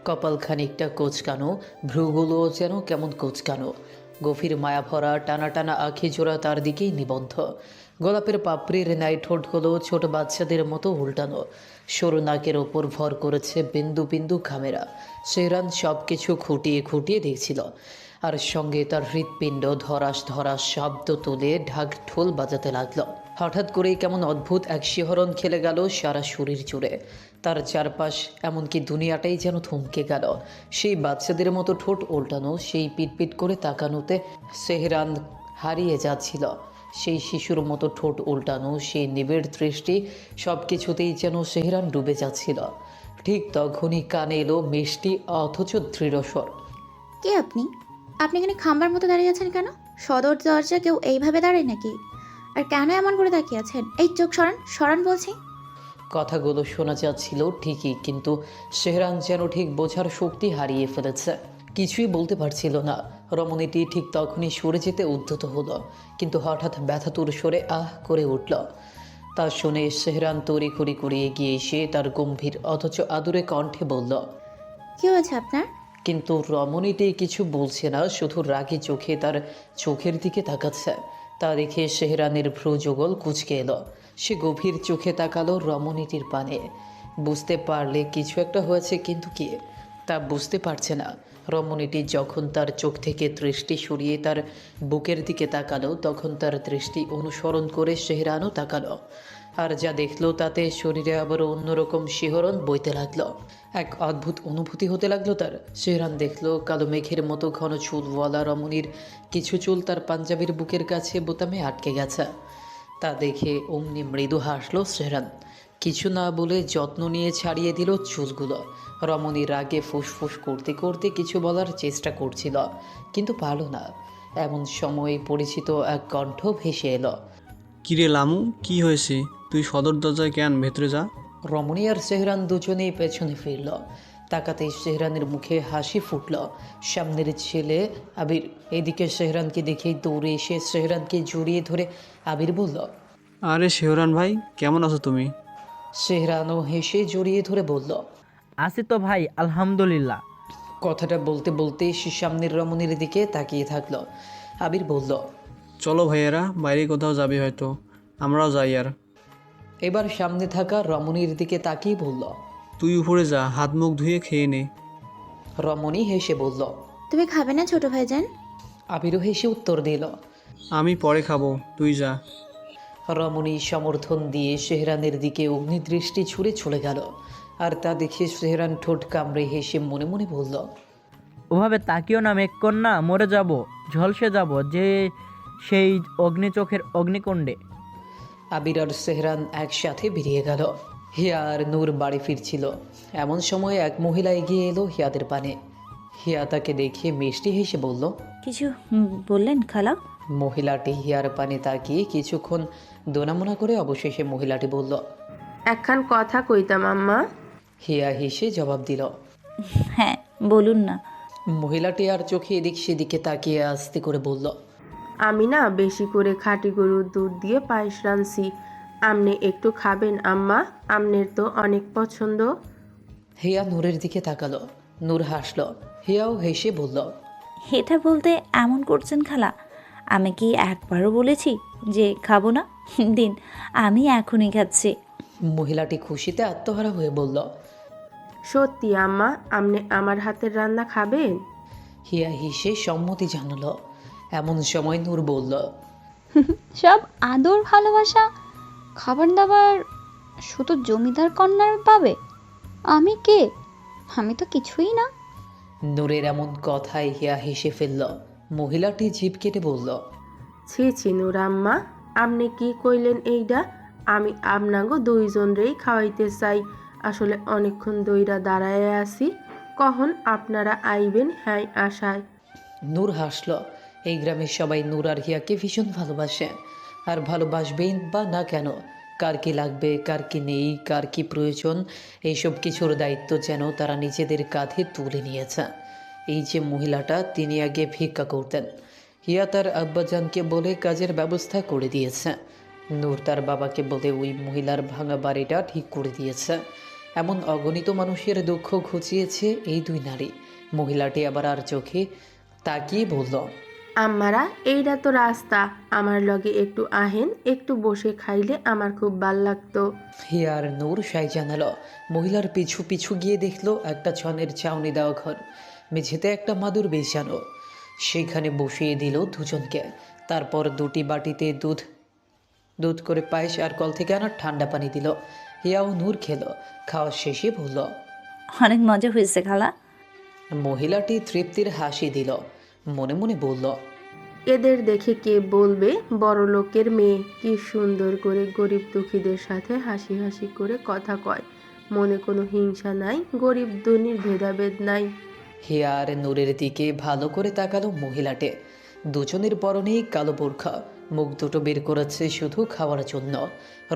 কপাল খানিকটা কোচকানো, ভ্রুগুলো যেন কেমন কোচকানো। গভীর মায়া ভরা টানা টানা আঁখি জোড়া তার দিকেই নিবন্ধ। গোলাপের পাপড়ির ন্যায় ঠোঁটগুলো ছোট বাচ্চাদের মতো উল্টানো। সরু নাকের ওপর ভর করেছে বিন্দু বিন্দু ঘামেরা। শেহরান সব কিছু খুঁটিয়ে খুঁটিয়ে দেখছিল, আর সঙ্গে তার হৃৎপিণ্ড ধরাস ধরাস শব্দ তুলে ঢাক ঢোল বাজাতে লাগলো। হঠাৎ করেই কেমন অদ্ভুত এক শিহরণ খেলে গেল সারা শরীর জুড়ে। তার চারপাশ, এমনকি দুনিয়াটাই যেন থমকে গেল। সেই বাচ্চাদের মতো ঠোঁট উল্টানো, সেই পিটপিট করে তাকানোতে শেহরান হারিয়ে যাচ্ছিল। সেই শিশুর মতো ঠোঁট উল্টানো, সেই নিবিড় দৃষ্টি, সব কিছুতেই যেন শেহরান ডুবে যাচ্ছিল। ঠিক তখনই কানে এলো মিষ্টি অথচ দৃঢ় স্বর। কে আপনি? আপনি এখানে খাম্বার মতো দাঁড়িয়ে আছেন কেন? সদর দরজা কেউ এইভাবে দাঁড়ায় নাকি? আর কেন এমন করে তাকিয়ে আছেন? এই চোখ সরান, সরান বলছি। কথাগুলো শোনা যাচ্ছিল ঠিকই, কিন্তু শেহরান যেন ঠিক বোঝার শক্তি হারিয়ে ফেলেছে। কিছুই বলতে পারছিল না। রমণীটি ঠিক তখনই সরে যেতে উদ্যত হলো, কিন্তু হঠাৎ ব্যথাতুর সরে আহ করে উঠল। তা শুনে শেহরান তড়িঘড়ি করে এগিয়ে এসে তার গম্ভীর অথচ আদুরে কণ্ঠে বলল, কি হয়েছে আপনার? কিন্তু রমণীটি কিছু বলছে না, শুধু রাগী চোখে তার চোখের দিকে তাকাচ্ছে। তা দেখে শেহরানের ভ্রু যুগল কুঁচকে এলো। সে গভীর চোখে তাকালো রমণীটির পানে। বুঝতে পারলে কিছু একটা হয়েছে, কিন্তু কি তা বুঝতে পারছে না। রমণীটি যখন তার চোখ থেকে দৃষ্টি সরিয়ে তার বুকের দিকে তাকালো, তখন তার দৃষ্টি অনুসরণ করে শেহরানও তাকালো। আর যা দেখলো তাতে শরীরে আবার অন্যরকম শিহরণ বইতে লাগলো। এক অদ্ভুত অনুভূতি হতে লাগলো তার। শেহরান দেখলো কালো মেঘের মতো ঘন চুলওয়ালা রমণীর কিছু চুল তার পাঞ্জাবির বুকের কাছে বোতামে আটকে গেছে। তা দেখে অমনি মৃদু হাসলো শেহরান। কিছু না বলে যত্ন নিয়ে ছাড়িয়ে দিল চুলগুলো। রমণী রাগে ফুসফুস করতে করতে কিছু বলার চেষ্টা করছিল, কিন্তু পারল না। এমন সময় পরিচিত এক কণ্ঠ ভেসে এলো। কিরে লামু, কি হয়েছে? তুই সদর দরজায় কেন? ভেতরে যা। রমণী আর শেহরান দুজনেই পেছনে ফিরল। তাকাতেই শেহরানের মুখে হাসি ফুটল। সামনের ছেলে আবির এদিকে শেহরানকে দেখেই দৌড়ে এসে শেহরানকে জড়িয়ে ধরে আবির বলল, আরে শেহরান ভাই, কেমন আছো তুমি? শেহরানও হেসে জড়িয়ে ধরে বলল, আছি তো ভাই, আলহামদুলিল্লাহ। কথাটা বলতে বলতে সে সামনের রমণীর দিকে তাকিয়ে থাকলো। আবির বলল, চলো ভাইয়েরা, বাইরে কোথাও যাবে হয়তো, আমরাও যাই। আর এবার সামনে থাকা রমণীর দিকে তাকিয়ে বলল, তুই উপরে যা, হাত মুখ ধুয়ে খেয়ে নে। রমণী হেসে বলল, তুমি খাবে না ছোট ভাইজান? আবিরও হেসে উত্তর দিল, আমি পরে খাবো, তুই যা। রমণী সমর্থন দিয়ে শেহরানের দিকে অগ্নিদৃষ্টি ছুঁড়ে চলে গেল। আর তা দেখে শেহরান ঠোঁট কামড়ে হেসে মনে মনে বলল, ওভাবে তাকিও না মেঘকন্যা, মরে যাব, ঝলসে যাব যে সেই অগ্নিচোখের অগ্নিকুণ্ডে। আবির আর শেহরান একসাথে বেরিয়ে গেল। হিয়া আর নূর বাড়ি ফিরছিল। এমন সময় এক মহিলা এগিয়ে এলো হিয়াদের পানে। হিয়া তাকে দেখে মিষ্টি হেসে বলল। কিছু বললেন খালা? মহিলাটি হিয়ার পানে তাকিয়ে কিছুক্ষণ দোনামোনা করে অবশেষে মহিলাটি বলল। একখান কথা কইতাম আম্মা। হিয়া হেসে জবাব দিল। হ্যাঁ বলুন না। মহিলাটি আর চোখে এদিক সেদিকে তাকিয়ে আস্তে করে বলল। আমি না বেশি করে খাঁটি গরুর দুধ দিয়ে পায়েস রাঁধছি, আমনে একটু খাবেন আম্মা? আমনের তো অনেক পছন্দ। হিয়া নূরের দিকে তাকালো। নূর হাসলো। হিয়াও হেসে বলল। এটা বলতে এমন করছেন খালা? আমি কি একবারও বলেছি যে খাবো না? দিন, আমি এখনই খাচ্ছি। মহিলাটি খুশিতে আত্মহারা হয়ে বলল। সত্যি আম্মা, আমনে আমার হাতের রান্না খাবেন? হিয়া হেসে সম্মতি জানালো। এমন সময় নূর বলল। সব আদর ভালোবাসা খাবার দাবার শুধু জমিদার কন্যার পাবে? আমি কে? আমি তো কিছুই না। নূরের এমন কথায় হিয়া হেসে ফেলল। মহিলাটি জিভ কেটে বলল। ছি ছি নূর আম্মা, আপনি কি কইলেন এইডা? আমি আপনাগো দুইজনরেই খাওয়াইতে চাই। আসলে অনেকক্ষণ দইরা দাঁড়ায় আছি, কখন আপনারা আইবেন হ্যাঁ আশায়। নূর হাসল। এই গ্রামের সবাই নূর আর হিয়াকে ভীষণ ভালোবাসে, আর ভালোবাসবেই বা না কেন। কার কি লাগবে, কার কি নেই, কার কি প্রয়োজন, এইসব কিছুর দায়িত্ব যেন তারা নিজেদের কাঁধে তুলে নিয়েছে। এই যে মহিলাটা, তিনি আগে ভিক্ষা করতেন। হিয়া তার আব্বাজানকে বলে কাজের ব্যবস্থা করে দিয়েছে। নূর তার বাবাকে বলে ওই মহিলার ভাঙা বাড়িটা ঠিক করে দিয়েছে। এমন অগণিত মানুষের দুঃখ ঘুচিয়েছে এই দুই নারী। মহিলাটি আবার আর চোখে তাকিয়ে বলল। আম্মারা, এইটা তো রাস্তা, আমার লগে একটু আহেন, একটু বসে খাইলে আমার খুব ভাল লাগতো। হিয়ার নূর সাই জানালো। মহিলার পিছু পিছু গিয়ে দেখলো একটা ছনের ছাউনি দেওয়া ঘর, মেঝেতে একটা মাদুর বিছানো। সেখানে বসিয়ে দিল দুজনকে। তারপর দুটি বাটিতে দুধ করে পায়েস আর কল থেকে আনা ঠান্ডা পানি দিল। হিয়াও নূর খেলো। খাওয়া শেষে বলল। অনেক মজা হয়েছে খালা। মহিলাটি তৃপ্তির হাসি দিল। মনে মনে বলল। এদের দেখে কে বলবে বড় লোকের মেয়ে কি সুন্দর করে গরিব দুঃখীদের সাথে হাসি হাসি করে কথা কয়, মনে কোনো হিংসা নাই, গরিব ধনীর ভেদাভেদ নাই। হিয়া আর নূরের দিকে ভালো করে তাকালো মহিলাটে। দুজনের পরনেই কালো বোরখা, মুখ দুটো বের করেছে শুধু খাওয়ার জন্য।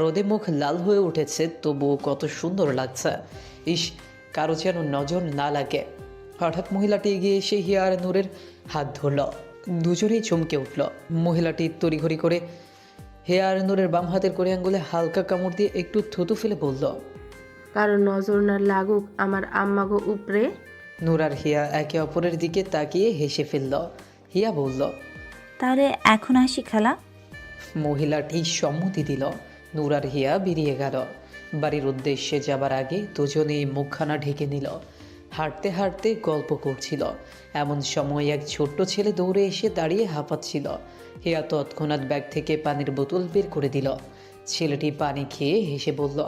রোদে মুখ লাল হয়ে উঠেছে, তবুও কত সুন্দর লাগছে। ইস, কারো যেন নজর না লাগে। হঠাৎ মহিলাটি এগিয়ে এসে হিয়া আর নূরের হাত ধরল। দুজনেই চমকে উঠল। মহিলাটি তড়িঘড়ি করে হিয়া আর নূরের বাম হাতের করে আঙ্গুলে হালকা কামড় দিয়ে একটু থুতু ফেলে বলল। কারো নজর না লাগুক আমার আম্মাগো উপরে। নূর আর হিয়া একে অপরের দিকে তাকিয়ে হেসে ফেলল। হিয়া বলল। তাহলে এখন আসি খালা। মহিলাটি সম্মতি দিল। নূর আর হিয়া বেরিয়ে গেল। বাড়ির উদ্দেশ্যে যাবার আগে দুজনেই মুখখানা ঢেকে নিল। হাঁটতে হাঁটতে গল্প করছিল। এমন সময় এক ছোট্ট ছেলে দৌড়ে এসে দাঁড়িয়ে হাঁপাচ্ছিল। হিয়া তৎক্ষণাৎ ব্যাগ থেকে পানির বোতল বের করে দিল। ছেলেটি পানি খেয়ে হেসে বলল।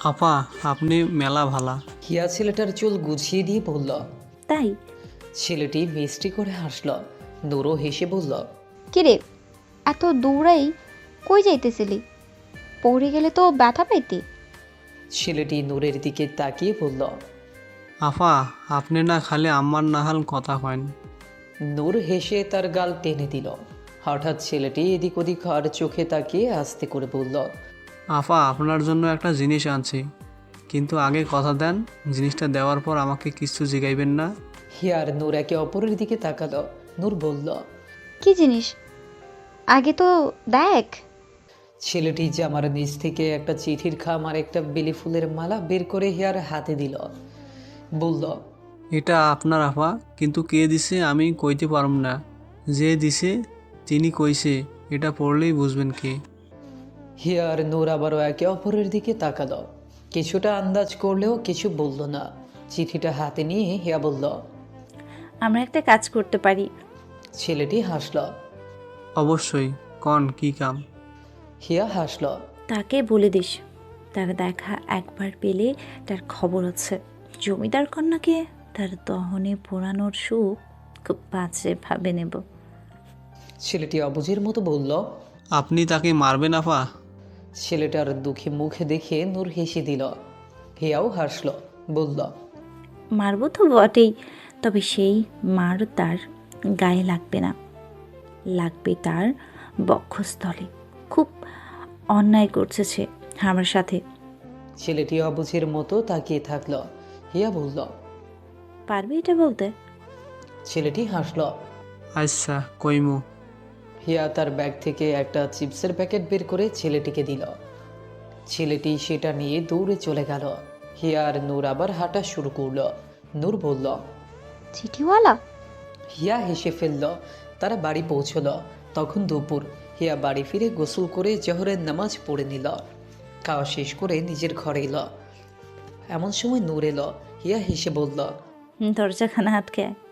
আপা, আপনি মেলা ভালা। হিয়া ছেলেটার চুল গুছিয়ে দিয়ে বলল। তাই? ছেলেটি মিষ্টি করে হাসল। নূরও হেসে বলল। কিরে, এত দৌড়াই কই যাইতেছিলি? পড়ে গেলে তো ব্যথা পাইতি। ছেলেটি নূরের দিকে তাকিয়ে বলল। আপা, আপনি না খালি আম্মার নাহাল কথা কয়েন। নূর হেসে তার গাল টেনে দিল। হঠাৎ ছেলেটি এদিক ওদিক আর চোখে তাকিয়ে আস্তে করে বলল। আপা, আপনার জন্য একটা জিনিস আনছি, কিন্তু আগে কথা দেন জিনিসটা দেওয়ার পর আমাকে কিছু জিগাইবেন না। হিয়ার নূর একে অপরের দিকে তাকালো। নূর বলল। কি জিনিস? আগে তো দেখ। ছেলেটি জামার নিচ থেকে একটা চিঠির খাম আর একটা বেলি ফুলের মালা বের করে হিয়ার হাতে দিল। বলল। এটা আপনার আপা, কিন্তু কে দিছে আমি কইতে পারম না। যে দিছে তিনি কইছে, এটা পড়লেই বুঝবেন কে। হিয়ার নূর আবারও একে অপরের দিকে তাকালো। কিছুটা আন্দাজ করলেও কিছু বলল না। চিঠিটা হাতে নিয়ে হিয়া বলল। আমরা একটা কাজ করতে পারি। ছেলেটি হাসল। অবশ্যই, কন কি কাম? হিয়া হাসল। তাকে বলে দিস তার দেখা একবার পেলে তার খবর আছে। জমিদার কন্যাকে তার দহনে পোড়ানোর সুখ খুব বাজে ভাবে নেব। ছেলেটি অবুঝের মতো বলল। আপনি তাকে মারবেন আপা? ছেলেটার দুঃখী মুখে দেখে নূর হেসে দিল। হিয়াও হাসল, বলল। মারবো তো বটেই, তবে সেই মার তার গায়ে লাগবে না, লাগবে তার বক্ষস্থলে। খুব অন্যায় করছে সে আমার সাথে। ছেলেটি অবুঝের মতো তাকিয়ে থাকলো। হিয়া বলল। পারবে এটা বলতে? ছেলেটি হাসল। আচ্ছা কইমু। হিয়া তার ব্যাগ থেকে একটা চিপসের প্যাকেট বের করে ছেলেটিকে দিল। ছেলেটি সেটা নিয়ে দৌড়ে চলে গেল। হিয়া আর নূর আবার হাঁটা শুরু করলো। নূর বলল। চিঠিওয়ালা? হিয়া হেসে ফেলল। তারা বাড়ি পৌঁছলো। তখন দুপুর। হিয়া বাড়ি ফিরে গোসল করে জোহরের নামাজ পড়ে নিল। খাওয়া শেষ করে নিজের ঘরে এলো। এমন সময় নূর এলো। হিয়া হেসে বলল। দরজাখানা আটকে